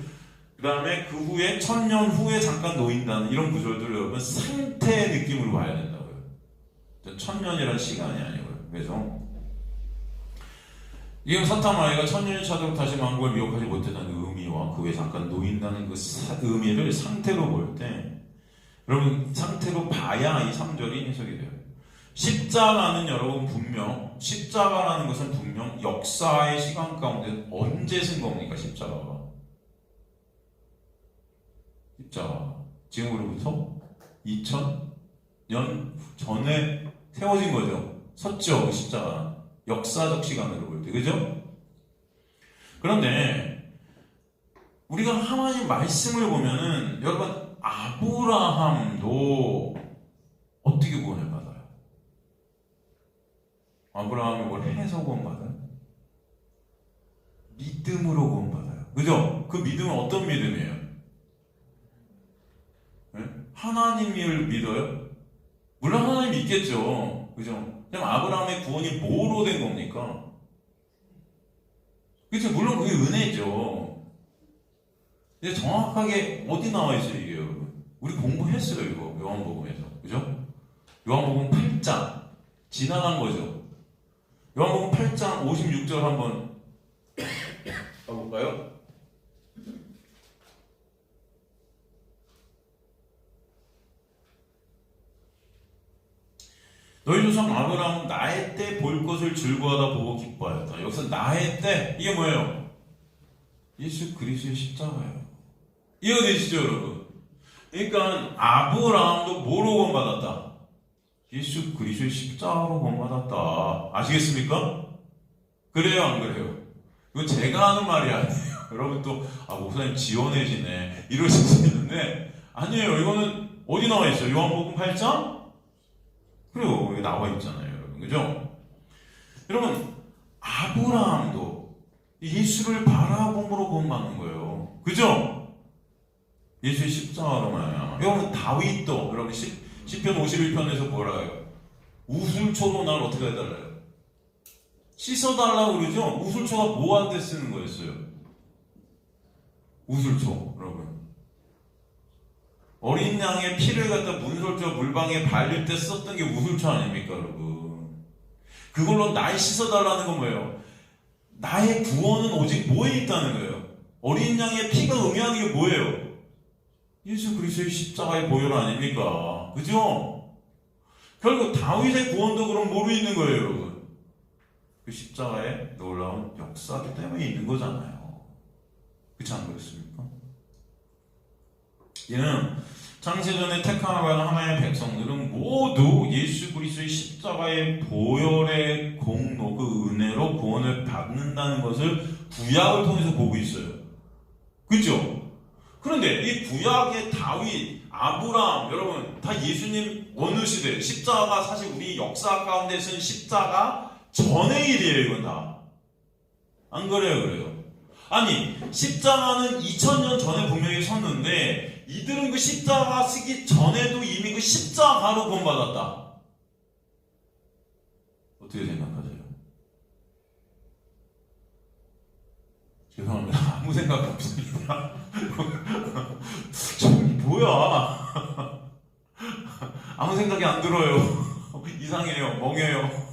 그 다음에 그 후에 천년 후에 잠깐 놓인다는 이런 구절들을 여러분 상태의 느낌으로 봐야 된다고요. 천년이란 시간이 아니고요. 그래서 지금 사탄 마귀가 천년이 차도록 다시 만국을 미혹하지 못했다는 의미와 그 후에 잠깐 놓인다는 그 의미를 상태로 볼 때, 여러분 상태로 봐야 이 3절이 해석이 돼요. 십자가는 여러분 분명, 십자가라는 것은 분명 역사의 시간 가운데 언제 쓴 겁니까? 십자가 지금으로부터 2000년 전에 세워진 거죠. 섰죠, 그 십자가. 역사적 시간으로 볼 때, 그죠? 그런데 우리가 하나님 말씀을 보면은 여러분 아브라함도 어떻게 구원을 받아요? 아브라함이 뭘 해서 구원받아요? 믿음으로 구원받아요. 그죠? 그 믿음은 어떤 믿음이에요? 네? 하나님을 믿어요? 물론 하나님 믿겠죠. 그죠? 그럼 아브라함의 구원이 뭐로 된 겁니까? 그죠? 물론 그게 은혜죠. 근데 정확하게 어디 나와 있어요, 이게 여러분? 우리 공부했어요, 이거. 요한복음에서. 그죠? 요한복음 8장. 지나간 거죠. 요한복음 8장 56절 한번 가볼까요? 너희 조상 아브라함은 나의 때 볼 것을 즐거워하다 보고 기뻐하였다. 여기서 나의 때, 이게 뭐예요? 예수 그리스도의 십자가예요. 이해가 되시죠, 여러분? 그러니까 아브라함도 뭐로 구원받았다? 예수 그리스도의 십자가로 구원받았다. 아시겠습니까? 그래요, 안 그래요? 이건 제가 하는 말이 아니에요. 여러분 또 목사님 지원해지네 이러실 수 있는데 아니에요. 이거는 어디 나와 있어요? 요한복음 8장? 그래요, 여기 나와 있잖아요, 여러분. 그죠? 여러분, 아브라함도 예수를 바라봄으로 구원받는 거예요. 그죠? 예수의 십자가로 말이야. 여러분, 다윗도, 여러분, 시편 51편에서 뭐라 해요? 우술초로 날 어떻게 해달라요? 씻어달라고 그러죠? 우술초가 뭐한테 쓰는 거였어요? 우술초, 여러분. 어린 양의 피를 갖다 문설주와 물방에 발릴 때 썼던 게 우술초 아닙니까, 여러분? 그걸로 날 씻어달라는 건 뭐예요? 나의 구원은 오직 뭐에 있다는 거예요? 어린 양의 피가 의미하는 게 뭐예요? 예수 그리스도의 십자가의 보혈 아닙니까? 그죠? 결국 다윗의 구원도 그럼 뭐로 있는 거예요, 여러분? 그 십자가의 놀라운 역사 때문에 있는 거잖아요. 그렇지 않겠습니까? 이는 창세전에 택함을 받은 하나님의 백성들은 모두 예수 그리스도의 십자가의 보혈의 공로, 그 은혜로 구원을 받는다는 것을 구약을 통해서 보고 있어요. 그렇죠? 그런데 이 구약의 다윗, 아브라함, 여러분 다 예수님 어느 시대, 십자가가 사실 우리 역사 가운데서는 십자가 전의 일이에요. 이건 다. 안 그래요? 그래요? 아니, 십자가는 2000년 전에 분명히 섰는데 이들은 그 십자가 쓰기 전에도 이미 그 십자가로 구원받았다. 어떻게 생각하세요? 죄송합니다. 아무 생각 없습니다. 저기 뭐야? 아무 생각이 안 들어요. 이상해요. 멍해요.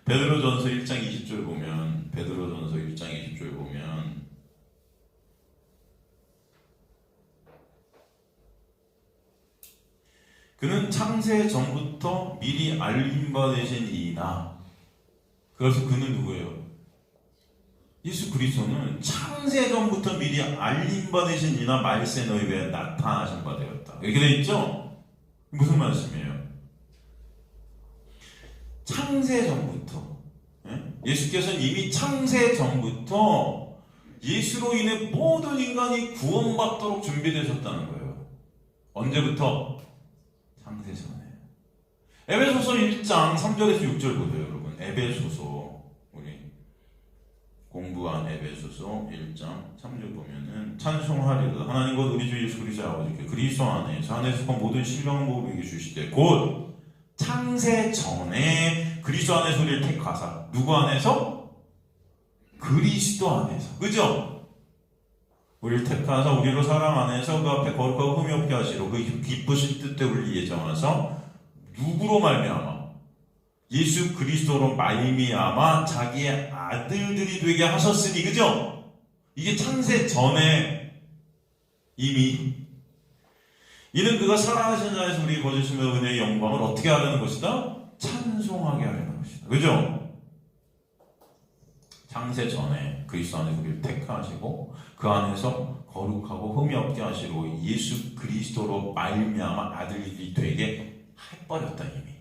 베드로전서 1장 20절 보면, 베드로전서 1장 20절 보면 그는 창세 전부터 미리 알림받으신 이이나, 그래서 그는 누구예요? 예수 그리스도는 창세 전부터 미리 알림받으신 이나 말세 너희에게 나타나신 바 되었다. 이렇게 돼 있죠? 무슨 말씀이에요? 창세 전부터, 예수께서는 이미 창세 전부터 예수로 인해 모든 인간이 구원받도록 준비되셨다는 거예요. 언제부터? 창세 전에. 에베소서 1장 3절에서 6절 보세요, 여러분. 에베소서, 우리 공부한 에베소서 1장 3절 보면은 찬송하리로다 하나님 곧 우리 주 예수 그리스도의 아버지께 그리스도 안에서 모든 신령한 복을 우리에게 주시되 곧 창세 전에 그리스도 안에서 우리를 택하사. 누구 안에서? 그리스도 안에서. 그죠? 우리를 택하사 우리로 사랑 안에서 그 앞에 거룩하고 흠이 없게 하시로 그 기쁘신 뜻대로 우리 예정하사 누구로 말미암아? 예수 그리스도로 말미암아 자기의 아들들이 되게 하셨으니. 그죠? 이게 창세 전에 이미 이는 그가 살아나신 자에서 우리 거주시며 은혜의 영광을 어떻게 하려는 것이다? 찬송하게 하려는 것이다. 그죠? 창세 전에 그리스도 안에서 우리를 택하시고 그 안에서 거룩하고 흠이 없게 하시고 예수 그리스도로 말미암아 아들들이 되게 해버렸다 이미.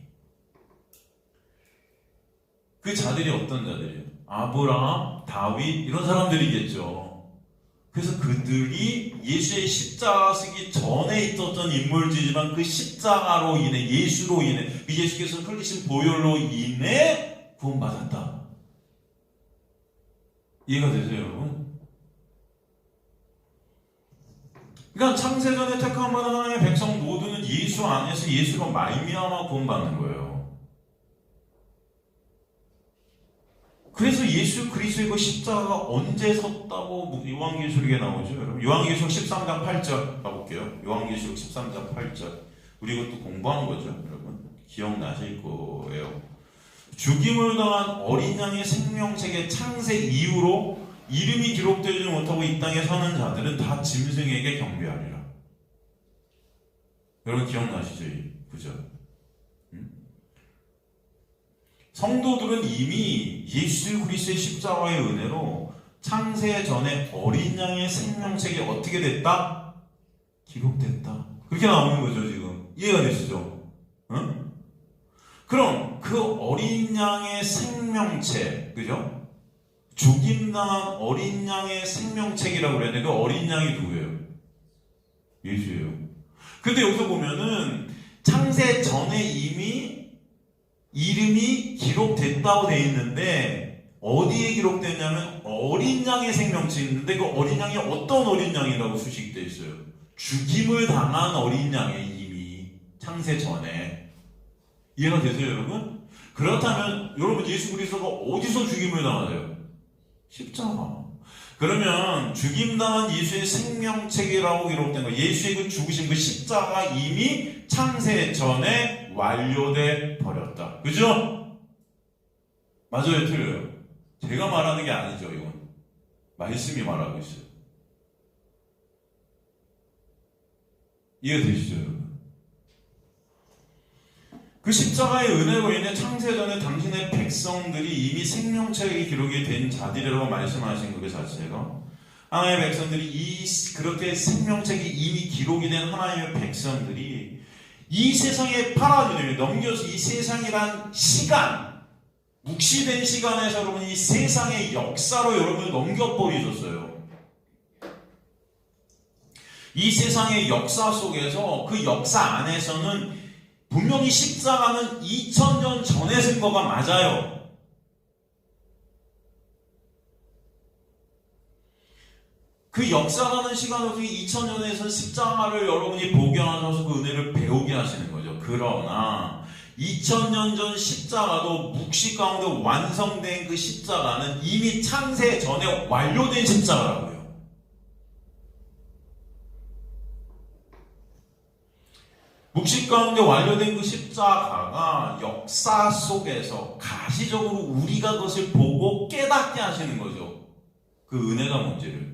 그 자들이 어떤 자들이에요? 아브라함, 다윗 이런 사람들이겠죠. 그래서 그들이 예수의 십자가 쓰기 전에 있었던 인물들이지만 그 십자가로 인해, 예수로 인해, 그 예수께서 흘리신 보혈로 인해 구원받았다. 이해가 되세요, 여러분? 그러니까 창세전에 택함 받은 하나님의 백성 모두는 예수 안에서 예수로 말미암아 구원받는 거예요. 그래서 예수 그리스도의 그 십자가가 언제 섰다고 요한계시록에 나오죠, 여러분? 요한계시록 13장 8절 가볼게요. 요한계시록 13장 8절. 우리 이것도 공부한 거죠, 여러분? 기억나실 거예요. 죽임을 당한 어린 양의 생명책의 창세 이후로 이름이 기록되지 못하고 이 땅에 사는 자들은 다 짐승에게 경배하리라. 여러분 기억나시죠? 그죠? 성도들은 이미 예수 그리스도의 십자가의 은혜로 창세 전에 어린 양의 생명책이 어떻게 됐다? 기록됐다. 그렇게 나오는 거죠, 지금. 이해가 되시죠? 응? 그럼 그 어린 양의 생명책, 그죠? 죽임당한 어린 양의 생명책이라고 그랬는데 그 어린 양이 누구예요? 예수예요. 근데 여기서 보면은 창세 전에 이미 이름이 기록됐다고 되어 있는데 어디에 기록됐냐면 어린 양의 생명책이 있는데 그 어린 양이 어떤 어린 양이라고 수식되어 있어요? 죽임을 당한 어린 양의 이미 창세 전에. 이해가 되세요, 여러분? 그렇다면 여러분 예수 그리스도가 어디서 죽임을 당하세요? 십자가. 그러면 죽임당한 예수의 생명책이라고 기록된 거, 예수의 그 죽으신 그 십자가 이미 창세 전에 완료돼 버렸다. 그죠? 맞아요, 틀려요? 제가 말하는 게 아니죠, 이건. 말씀이 말하고 있어요. 이해되시죠, 여러분? 그 십자가의 은혜로 인해 창세전에 당신의 백성들이 이미 생명책에 기록이 된 자들이라고 말씀하신 그 자체가 하나님의 백성들이 그렇게 생명책이 이미 기록이 된 하나님의 백성들이 이 세상의 파라디즘에 넘겨서 이 세상이란 시간, 묵시된 시간에서 여러분 이 세상의 역사로 여러분을 넘겨버리셨어요. 이 세상의 역사 속에서 그 역사 안에서는 분명히 십자가는 2000년 전에 쓴 거가 맞아요. 그 역사라는 시간으로 2000년에서 십자가를 여러분이 보게 하셔서 그 은혜를 배우게 하시는 거죠. 그러나 2000년 전 십자가도 묵시 가운데 완성된 그 십자가는 이미 창세 전에 완료된 십자가라고요. 묵시 가운데 완료된 그 십자가가 역사 속에서 가시적으로 우리가 그것을 보고 깨닫게 하시는 거죠. 그 은혜가 뭔지를.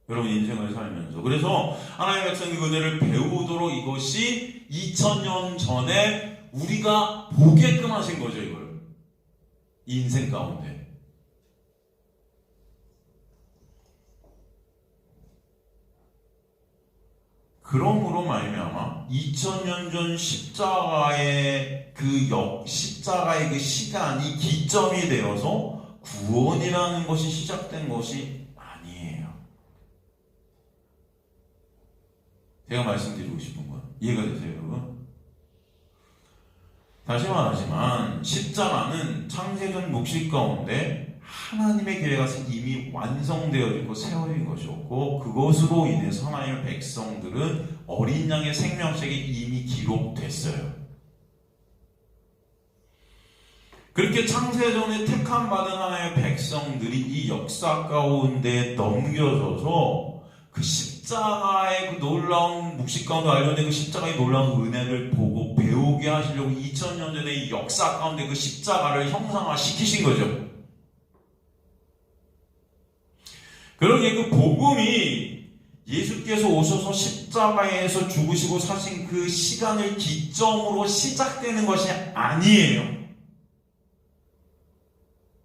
여러분 인생을 살면서. 그래서 하나님의 백성이 그 은혜를 배우도록 이것이 2000년 전에 우리가 보게끔 하신 거죠, 이걸. 인생 가운데. 그러므로 말미암아 2000년 전 십자가의 십자가의 그 시간이 기점이 되어서 구원이라는 것이 시작된 것이 아니에요. 제가 말씀드리고 싶은 건 이해가 되세요, 여러분? 다시 말하지만 십자가는 창세전 묵시 가운데 하나님의 계획이 이미 완성되어 있고 세워진 것이었고 그것으로 인해서 하나님의 백성들은 어린 양의 생명책에 이미 기록됐어요. 그렇게 창세전에 택함 받은 하나님의 백성들이 이 역사 가운데 넘겨져서 그 십자가의 그 놀라운 묵시 가운데 알려진 그 십자가의 놀라운 은혜를 보고 배우게 하시려고 2000년 전에 이 역사 가운데 그 십자가를 형상화시키신 거죠. 그러기에 그 복음이 예수께서 오셔서 십자가에서 죽으시고 사신 그 시간을 기점으로 시작되는 것이 아니에요.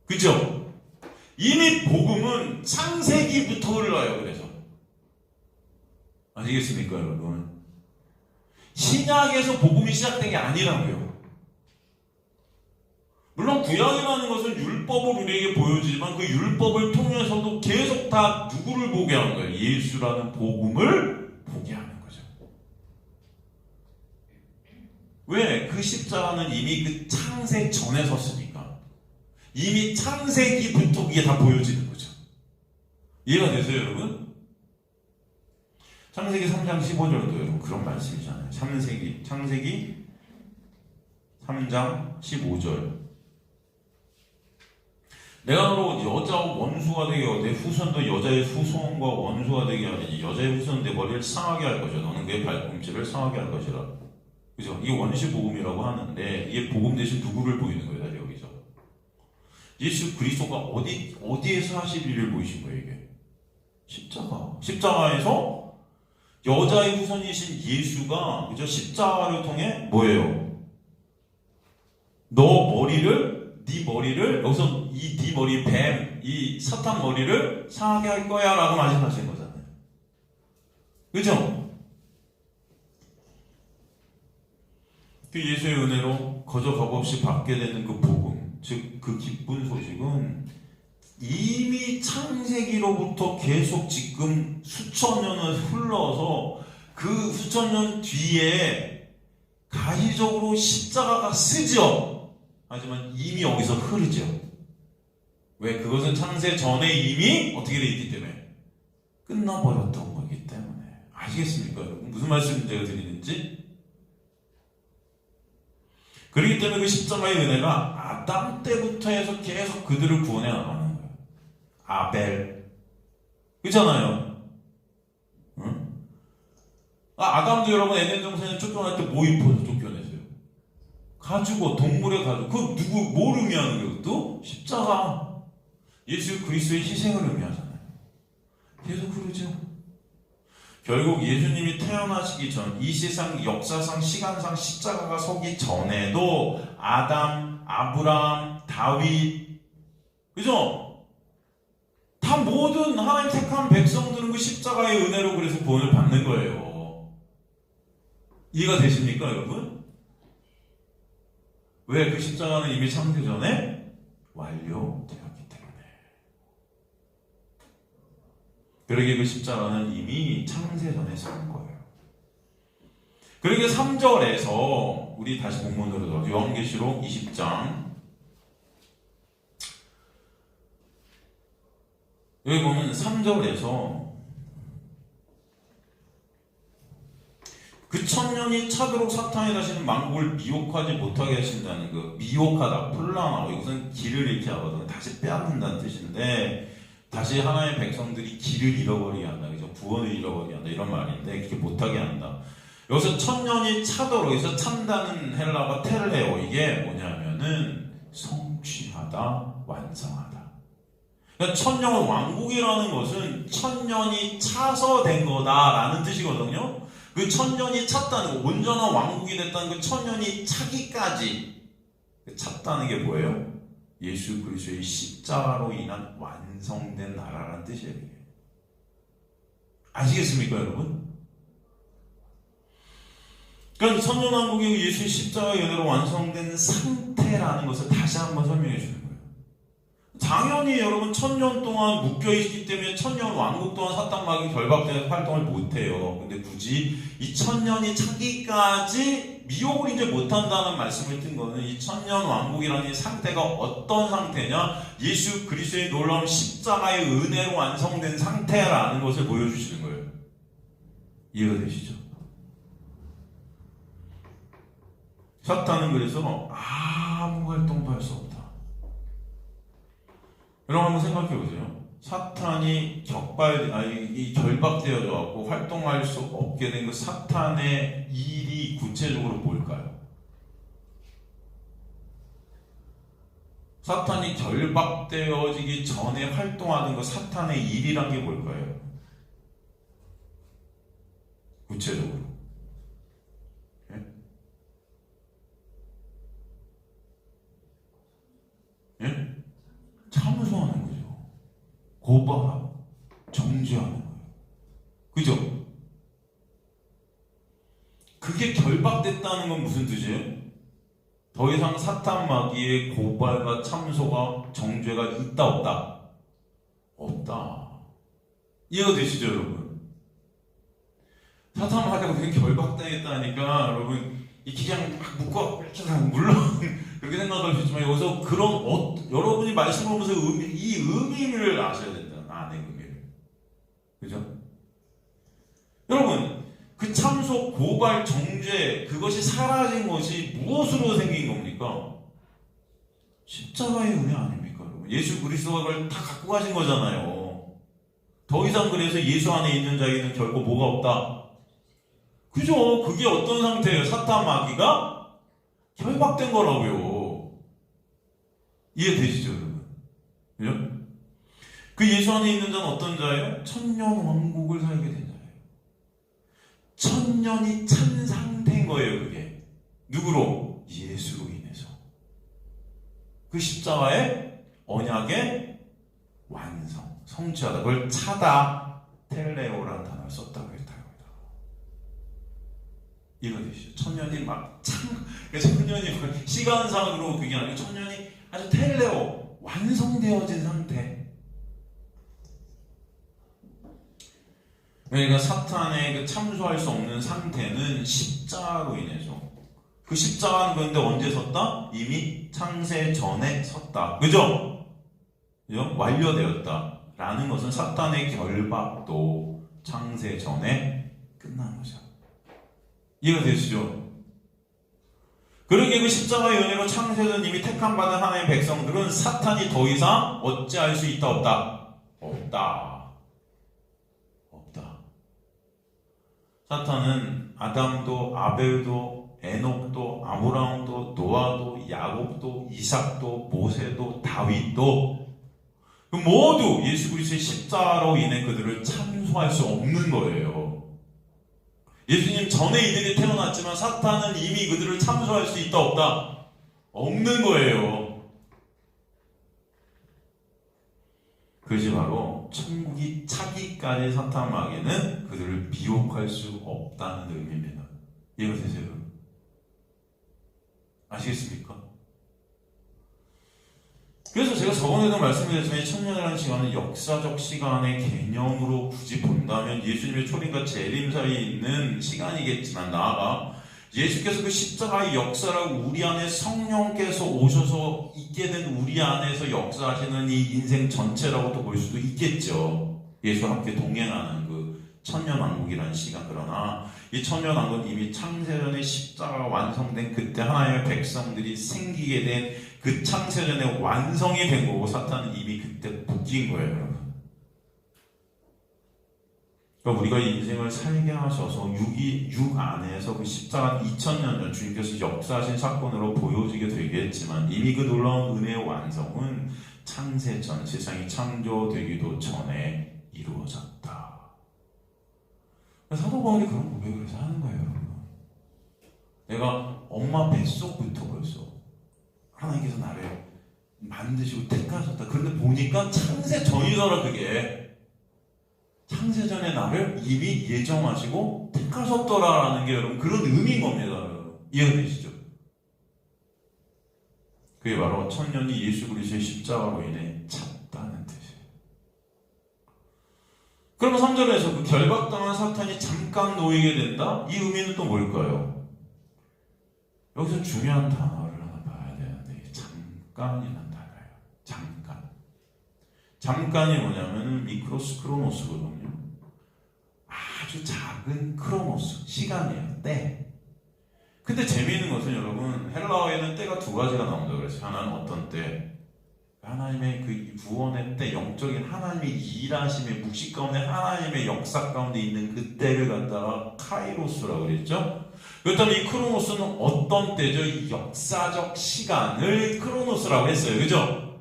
그죠? 이미 복음은 창세기부터 흘러요. 그래서 아시겠습니까, 여러분? 신약에서 복음이 시작된 게 아니라고요. 물론 구약이라는 것은 율법을 우리에게 보여주지만 그 율법을 통해서도 계속 다 누구를 보게 하는 거예요? 예수라는 복음을 보게 하는 거죠. 왜? 그 십자가는 이미 그 창세 전에 섰으니까. 이미 창세기부터 그게 다 보여지는 거죠. 이해가 되세요, 여러분? 창세기 3장 15절도 여러분 그런 말씀이잖아요. 창세기 3장 15절. 내가 너로 여자와 원수가 되게 하되 내 후손도 여자의 후손과 원수가 되게 하리니 여자의 후손은 내 머리를 상하게 할 것이라 너는 그의 발꿈치를 상하게 할 것이라. 그죠? 이게 원시 복음이라고 하는데 이게 복음 대신 누구를 보이는 거예요, 여기서? 예수 그리스도가 어디에서 하실 일을 보이신 거예요, 이게? 십자가에서 여자의 후손이신 예수가 그죠? 십자가를 통해 뭐예요? 네 머리를 여기서 네 머리 이 사탄 머리를 상하게 할 거야 라고 말씀하신 거잖아요. 그죠? 그 예수의 은혜로 거저 값없이 받게 되는 그 복음, 즉 그 기쁜 소식은 이미 창세기로부터 계속 지금 수천 년을 흘러서 그 수천 년 뒤에 가시적으로 십자가가 쓰죠. 하지만 이미 여기서 흐르죠. 왜? 그것은 창세 전에 이미 어떻게 되어 있기 때문에 끝나버렸던 거기 때문에. 아시겠습니까, 여러분? 무슨 말씀을 제가 드리는지? 그렇기 때문에 그 십자가의 은혜가 아담 때부터 해서 계속 그들을 구원해 나가는 거예요. 아벨. 그렇잖아요. 응? 아담도 여러분 에덴 동산에 쫓겨날 때 뭐 입어서 쫓겨냈어요? 가지고 동물의 가죽 그 누구 뭘 의미하는 거예요? 또 십자가 예수 그리스도의 희생을 의미하잖아요. 계속 그러죠. 결국 예수님이 태어나시기 전 이 세상 역사상 시간상 십자가가 서기 전에도 아담, 아브라함, 다윗 그죠? 다 모든 하나님 택한 백성들은 그 십자가의 은혜로 그래서 구원을 받는 거예요. 이해가 되십니까 여러분? 왜? 그 십자가는 이미 창세전에 완료되었기 때문에. 그러기에 그 십자가는 이미 창세전에 선 거예요. 그러기에 3절에서 우리 다시 본문으로 돌아가서 요한계시록 20장 여기 보면 3절에서 그 천년이 차도록 사탄이 다시는 만국을 미혹하지 못하게 하신다는 그 미혹하다, 플라나 이것은 길을 잃게 하거든 다시 빼앗는다는 뜻인데 다시 하나님의 백성들이 길을 잃어버리게 한다, 그죠? 구원을 잃어버리게 한다 이런 말인데 그렇게 못하게 한다. 여기서 천년이 차도록 여기서 찬다는 헬라어가 테르레오 이게 뭐냐면은 성취하다, 완성하다. 그러니까 천년 왕국이라는 것은 천년이 차서 된 거다라는 뜻이거든요. 그 천년이 찼다는 거, 온전한 왕국이 됐다는 그 천년이 차기까지 찼다는 게 뭐예요? 예수 그리스도의 십자가로 인한 완성된 나라라는 뜻이에요. 아시겠습니까, 여러분? 그러니까 천년 왕국이 예수의 십자가의 은혜로 완성된 상태라는 것을 다시 한번 설명해 주는 거예요. 당연히 여러분 천년 동안 묶여있기 때문에 천년 왕국 동안 사탄 마귀 결박되는 활동을 못해요. 근데 굳이 이 천년이 차기까지 미혹을 이제 못한다는 말씀을 든 거는 이 천년 왕국이라는 이 상태가 어떤 상태냐? 예수 그리스도의 놀라운 십자가의 은혜로 완성된 상태라는 것을 보여주시는 거예요. 이해가 되시죠? 사탄은 그래서 아무 활동도 할 수 없다. 여러분 한번 생각해 보세요. 사탄이 결박되어져 갖고 활동할 수 없게 된 그 사탄의 일이 구체적으로 뭘까요? 사탄이 결박되어지기 전에 활동하는 그 사탄의 일이란 게 뭘까요? 구체적으로. 예? 예? 참소하는 거죠. 고발하고 정죄하는 거예요. 그죠? 그게 결박됐다는 건 무슨 뜻이에요? 더 이상 사탄 마귀의 고발과 참소가 정죄가 있다 없다? 없다. 이해가 되시죠 여러분? 사탄 마귀가 그냥 결박당했다니까 여러분 이렇게 그냥 막 묶어 물론 그렇게 생각할 수 있지만 여기서 그런 여러분이 말씀을 보면서 이 의미를 아셔야 된다. 안의 의미를. 그죠? 여러분 그 참소, 고발, 정죄 그것이 사라진 것이 무엇으로 생긴 겁니까? 십자가의 은혜 아닙니까? 여러분? 예수 그리스도가 그걸 다 갖고 가신 거잖아요. 더 이상 그래서 예수 안에 있는 자에게는 결코 뭐가 없다. 그죠? 그게 어떤 상태예요? 사탄 마귀가 결박된 거라고요. 이해되시죠, 여러분? 그죠? 그 예수 안에 있는 자는 어떤 자예요? 천년 왕국을 살게 된 자예요. 천년이 찬 상태인 거예요, 그게. 누구로? 예수로 인해서. 그 십자가의 언약의 완성, 성취하다. 그걸 차다, 텔레오라는 단어를 썼다고 했다. 이거 되시죠? 천년이 천년이 시간상으로 그게 아니고 천년이 아주 텔레오, 완성되어진 상태. 그러니까 사탄의 그 참소할 수 없는 상태는 십자가로 인해서. 그 십자가는 그런데 언제 섰다? 이미 창세 전에 섰다. 그죠? 그죠? 완료되었다. 라는 것은 사탄의 결박도 창세 전에 끝난 거죠. 이해가 되시죠? 그러기에 그 십자가의 은혜로 창세전 이미 택함받은 하나님의 백성들은 사탄이 더 이상 어찌할 수 있다 없다? 없다. 사탄은 아담도 아벨도 에녹도 아브라함도 노아도 아브라함도 이삭도 모세도 다윗도 모두 예수 그리스도의 십자가로 인해 그들을 참소할 수 없는 거예요. 예수님 전에 이들이 태어났지만 사탄은 이미 그들을 참소할 수 있다 없다? 없는 거예요. 그것이 바로 천국이 차기까지 사탄 마귀는 그들을 미혹할 수 없다는 의미입니다. 이해가 되세요? 아시겠습니까? 그래서 제가 저번에도 말씀드렸지만 천년이라는 시간은 역사적 시간의 개념으로 굳이 본다면 예수님의 초림과 재림 사이에 있는 시간이겠지만 나아가 예수께서 그 십자가의 역사라고 우리 안에 성령께서 오셔서 있게 된 우리 안에서 역사하시는 이 인생 전체라고도 볼 수도 있겠죠. 예수와 함께 동행하는 그 천년왕국이라는 시간. 그러나 이 천년왕국은 이미 창세전에 십자가가 완성된 그때 하나님의 백성들이 생기게 된 그 창세전에 완성이 된 거고 사탄은 이미 그때 묶인 거예요, 여러분. 그러니까 우리가 이 인생을 살게 하셔서 육 안에서 그 십자가 2000년 전 주님께서 역사하신 사건으로 보여지게 되겠지만 이미 그 놀라운 은혜의 완성은 창세전, 세상이 창조되기도 전에 이루어졌다. 사도 바울이 그런 고백을 해서 하는 거예요, 여러분. 내가 엄마 뱃속부터 벌써 하나님께서 나를 만드시고 택하셨다. 그런데 보니까 창세전이더라, 그게. 창세전에 나를 이미 예정하시고 택하셨더라라는 게 여러분 그런 의미인 겁니다. 여러분. 이해가 되시죠? 그게 바로 천년이 예수 그리스도의 십자가로 인해 찼다는 뜻이에요. 그러면 3절에서 그 결박당한 사탄이 잠깐 놓이게 된다? 이 의미는 또 뭘까요? 여기서 중요한 단어를 하나 봐야 되는데 잠깐이라는 단어예요. 잠깐. 잠깐이 뭐냐면 미크로스 크로노스거든요. 아주 작은 크로노스, 시간이에요. 때. 근데 재미있는 것은 여러분 헬라어에는 때가 두 가지가 나온다고 그랬어요. 하나는 어떤 때? 하나님의 그 구원의 때, 영적인 하나님의 일하심의 묵시 가운데 하나님의 역사 가운데 있는 그 때를 갖다가 카이로스라고 그랬죠. 그렇다면 이 크로노스는 어떤 때죠? 이 역사적 시간을 크로노스라고 했어요. 그죠?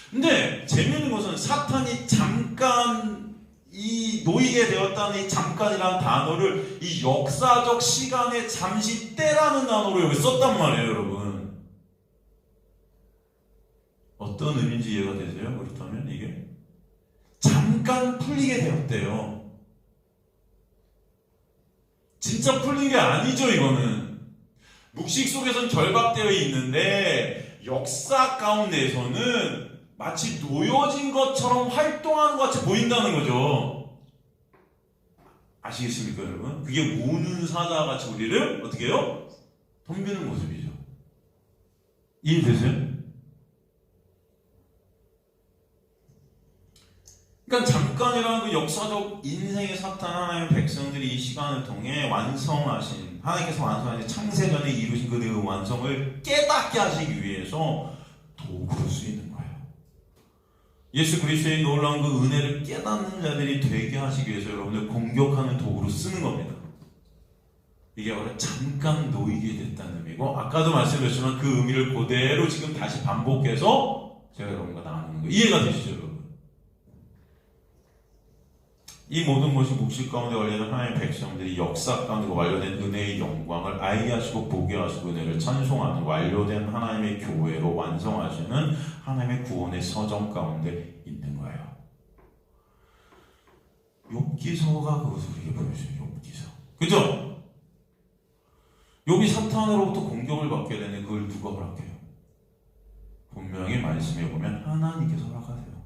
근데 재미있는 것은 사탄이 잠깐 이 놓이게 되었다는 이 잠깐이라는 단어를 이 역사적 시간의 잠시 때라는 단어로 여기 썼단 말이에요, 여러분. 어떤 의미인지 이해가 되세요? 그렇다면 이게 잠깐 풀리게 되었대요. 진짜 풀린 게 아니죠, 이거는. 묵식 속에서는 결박되어 있는데 역사 가운데에서는 마치 놓여진 것처럼 활동하는 것 같이 보인다는 거죠. 아시겠습니까, 여러분? 그게 우는 사자 같이 우리를 어떻게 해요? 덤비는 모습이죠. 이해되세요? 그러니까 잠깐이라는 그 역사적 인생의 사탄 하나님의 백성들이 이 시간을 통해 완성하신 하나님께서 완성하신 창세전에 이루신 그 완성을 깨닫게 하시기 위해서 도구로 쓰이는 거예요. 예수 그리스도의 놀라운 그 은혜를 깨닫는 자들이 되게 하시기 위해서 여러분들 공격하는 도구로 쓰는 겁니다. 이게 바로 잠깐 놓이게 됐다는 의미고 아까도 말씀드렸지만 그 의미를 그대로 지금 다시 반복해서 제가 여러분과 나누는 거예요. 이해가 되시죠, 여러분? 이 모든 것이 묵식 가운데 관련된 하나님의 백성들이 역사 가운데 완료된 은혜의 영광을 알게 하시고 보게 하시고 은혜를 찬송하는 완료된 하나님의 교회로 완성하시는 하나님의 구원의 서정 가운데 있는 거예요. 욥기서가 그것을 우리에게 보여줘요. 욥기서. 그죠? 욥이 사탄으로부터 공격을 받게 되는 그걸 누가 허락해요? 분명히 말씀해 보면 하나님께서 허락하세요.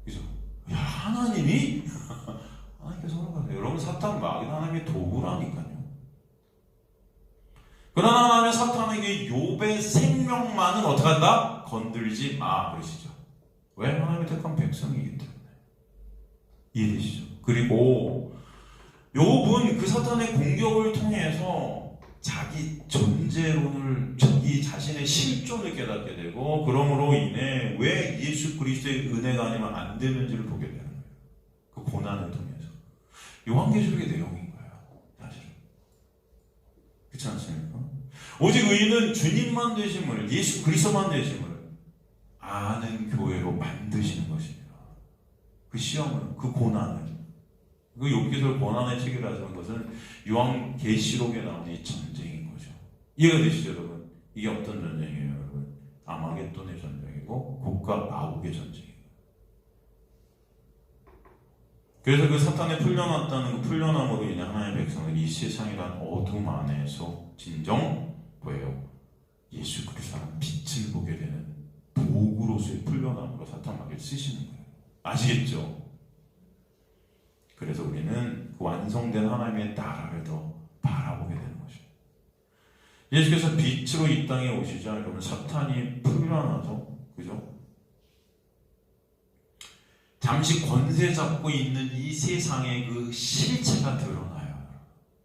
그죠? 야, 하나님이? 하나님께서 허락하세요. 여러분, 사탄 마귀는 하나님의 도구라니까요. 그러나 하나님의 사탄에게 욥의 생명만은 어떻게 한다? 건들지 마 그러시죠. 왜? 하나님의 택한 백성이기 때문에. 이해되시죠? 그리고 욥은 그 사탄의 공격을 통해서 자기 존재론을, 자기 자신의 실존을 깨닫게 되고 그러므로 인해 왜 예수 그리스도의 은혜가 아니면 안 되는지를 보게 되는 거예요. 그 고난을 통해서. 요한계시록의 내용인 거예요. 사실은. 그렇지 않습니까? 오직 의인은 주님만 되심을, 예수 그리스도만 되심을 아는 교회로 만드시는 것입니다. 그 시험을, 그 고난을, 그 욥기서 고난의 책이라는 것은 요한계시록에 나오는 이 전쟁인 거죠. 이해가 되시죠, 여러분? 이게 어떤 전쟁이에요, 여러분? 아마겟돈의 전쟁이고 곡과 마곡의 전쟁이에요. 그래서 그 사탄에 풀려났다는 그 풀려남으로 인해 하나님의 백성은 이 세상이란 어둠 안에서 진정 뭐예요? 예수 그리스도라는 빛을 보게 되는 도구로서의 풀려남으로 사탄 마귀를 쓰시는 거예요. 아시겠죠? 그래서 우리는 그 완성된 하나님의 나라를 더 바라보게 되는 것이죠. 예수께서 빛으로 이 땅에 오시자 여러분 사탄이 풀려나서, 그죠? 잠시 권세 잡고 있는 이 세상의 그 실체가 드러나요.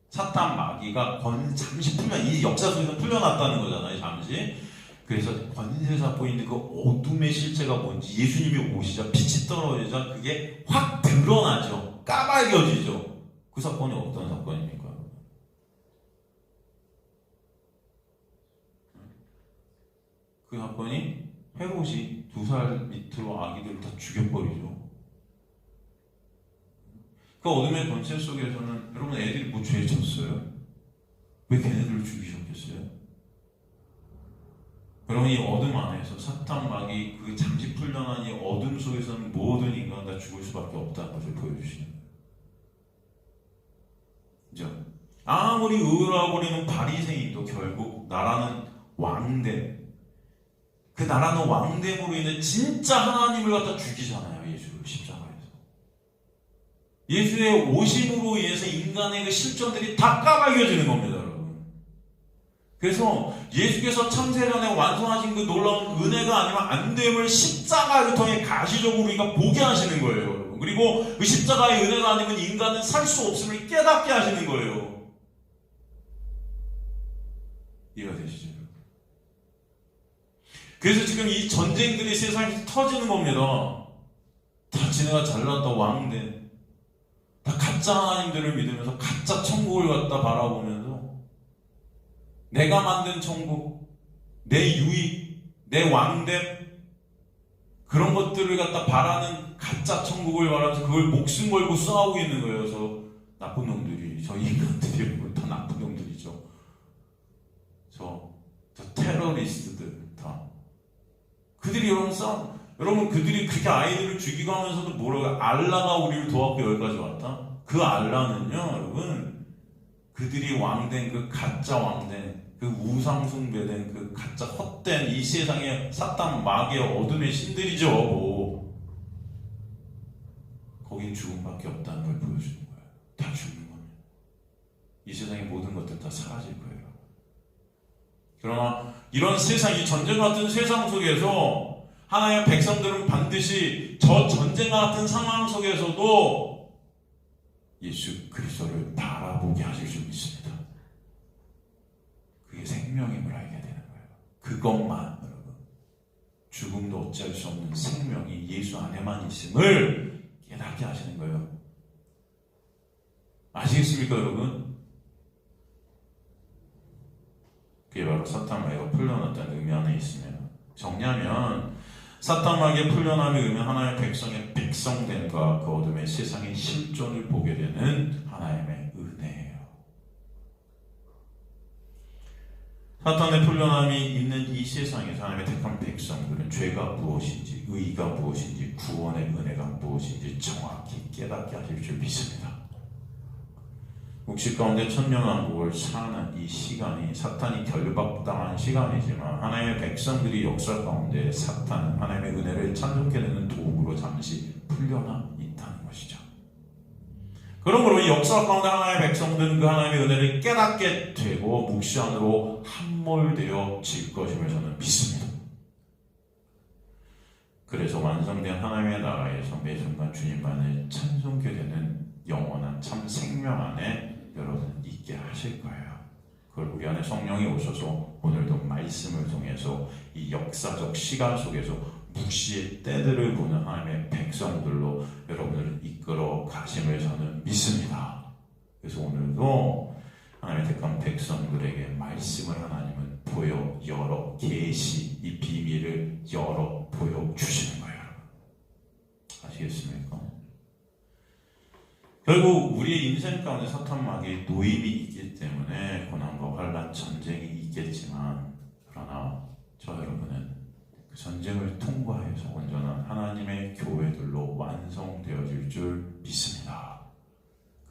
사탄 마귀가 잠시 이 역사 속에서 풀려났다는 거잖아요, 잠시. 그래서 권세 잡고 있는 그 어둠의 실체가 뭔지 예수님이 오시자 빛이 떨어지자 그게 확 드러나죠. 까발겨지죠. 그 사건이 어떤 사건입니까? 그 사건이 헤롯이 2살 밑으로 아기들을 다 죽여버리죠. 그 어둠의 권세 속에서는 여러분 애들이 뭐 죄 졌어요? 왜 걔네들을 죽이셨겠어요? 여러분 이 어둠 안에서 사탄 마귀 그 잠시 풀려난 이 어둠 속에서는 모든 인간 다 죽을 수밖에 없다는 것을 보여주시는 거예요. 그죠? 아무리 의로워 보이는 바리새인도 결국 나라는 왕됨, 그 나라는 왕됨으로 인해 진짜 하나님을 갖다 죽이잖아요. 예수를 십자가에서. 예수의 오심으로 인해서 인간의 그 실존들이 다 까발려지는 겁니다, 여러분. 그래서 예수께서 창세전에 완성하신 그 놀라운 은혜가 아니면 안 됨을 십자가를 통해 가시적으로 우리가 보게 하시는 거예요, 여러분. 그리고 그 십자가의 은혜가 아니면 인간은 살 수 없음을 깨닫게 하시는 거예요. 이해가 되시죠? 그래서 지금 이 전쟁들이 세상에서 터지는 겁니다. 다 지네가 잘났다 왕된, 다 가짜 하나님들을 믿으면서 가짜 천국을 갖다 바라보면서 내가 만든 천국, 내 유익, 내 왕됨, 그런 것들을 갖다 바라는 가짜 천국을 바라면서 그걸 목숨 걸고 싸우고 있는 거예요. 그래서 나쁜 놈들이, 저 인간들이 다 나쁜 놈들이죠. 저 테러리스트들 다. 그들이 여러분 그들이 그렇게 아이들을 죽이고 하면서도 뭐라고 알라가 우리를 도왔고 여기까지 왔다? 그 알라는요, 여러분, 그들이 왕된 그 가짜 왕된 그 우상숭배된 그 가짜 헛된 이 세상의 사탄 마귀의 어둠의 신들이죠. 뭐. 거긴 죽음밖에 없다는 걸 보여주는 거예요. 다 죽는 겁니다. 이 세상의 모든 것들 다 사라질 거예요. 그러나 이런 세상, 이 전쟁 같은 세상 속에서 하나님의 백성들은 반드시 저 전쟁 같은 상황 속에서도 예수 그리스도를 바라보게 하실 수 있습니다. 그게 생명임을 알게 되는 거예요. 그것만, 여러분, 죽음도 어찌할 수 없는 생명이 예수 안에만 있음을 깨닫게 하시는 거예요. 아시겠습니까, 여러분? 그게 바로 사탄 마귀가 풀려났다는 의미 안에 있습니다. 정리하면 사탄 마귀의 풀려남의 의미, 하나님의 백성의 백성됨과 그 어둠의 세상의 실존을 보게 되는 하나님의 은혜예요. 사탄의 풀려남이 있는 이 세상에서 하나님의 택한 백성들은 죄가 무엇인지, 의의가 무엇인지, 구원의 은혜가 무엇인지 정확히 깨닫게 하실 줄 믿습니다. 육식 가운데 천년왕국을 사는 이 시간이 사탄이 결박당한 시간이지만 하나님의 백성들이 역사 가운데 사탄은 하나님의 은혜를 찬송케 되는 도구로 잠시 풀려나 있다는 것이죠. 그러므로 이 역사 가운데 하나님의 백성들은 그 하나님의 은혜를 깨닫게 되고 묵시 안으로 함몰되어질 것임을 저는 믿습니다. 그래서 완성된 하나님의 나라에서 매 순간 주님만을 찬송케 되는 영원한 참 생명 안에 여러분 있게 하실 거예요. 그걸 우리 안에 성령이 오셔서 오늘도 말씀을 통해서 이 역사적 시간 속에서 묵시의 때들을 보는 하나님의 백성들로 여러분을 이끌어 가심을 저는 믿습니다. 그래서 오늘도 하나님의 택한 백성들에게 말씀을 하나님은 열어 계시, 이 비밀을 열어 보여주시는 거예요. 아시겠습니까? 결국 우리의 인생 가운데 사탄마귀의 노임이 있기 때문에 고난과 환난, 전쟁이 있겠지만, 그러나 저 여러분은 그 전쟁을 통과해서 온전한 하나님의 교회들로 완성되어질 줄 믿습니다.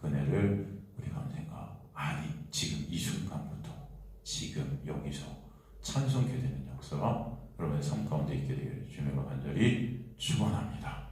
그 은혜를 우리가 언젠가, 아니 지금 이 순간부터, 지금 여기서 찬송케 되는 역사가 여러분의 삶 가운데 있게 되기를 주님과 간절히 축원합니다.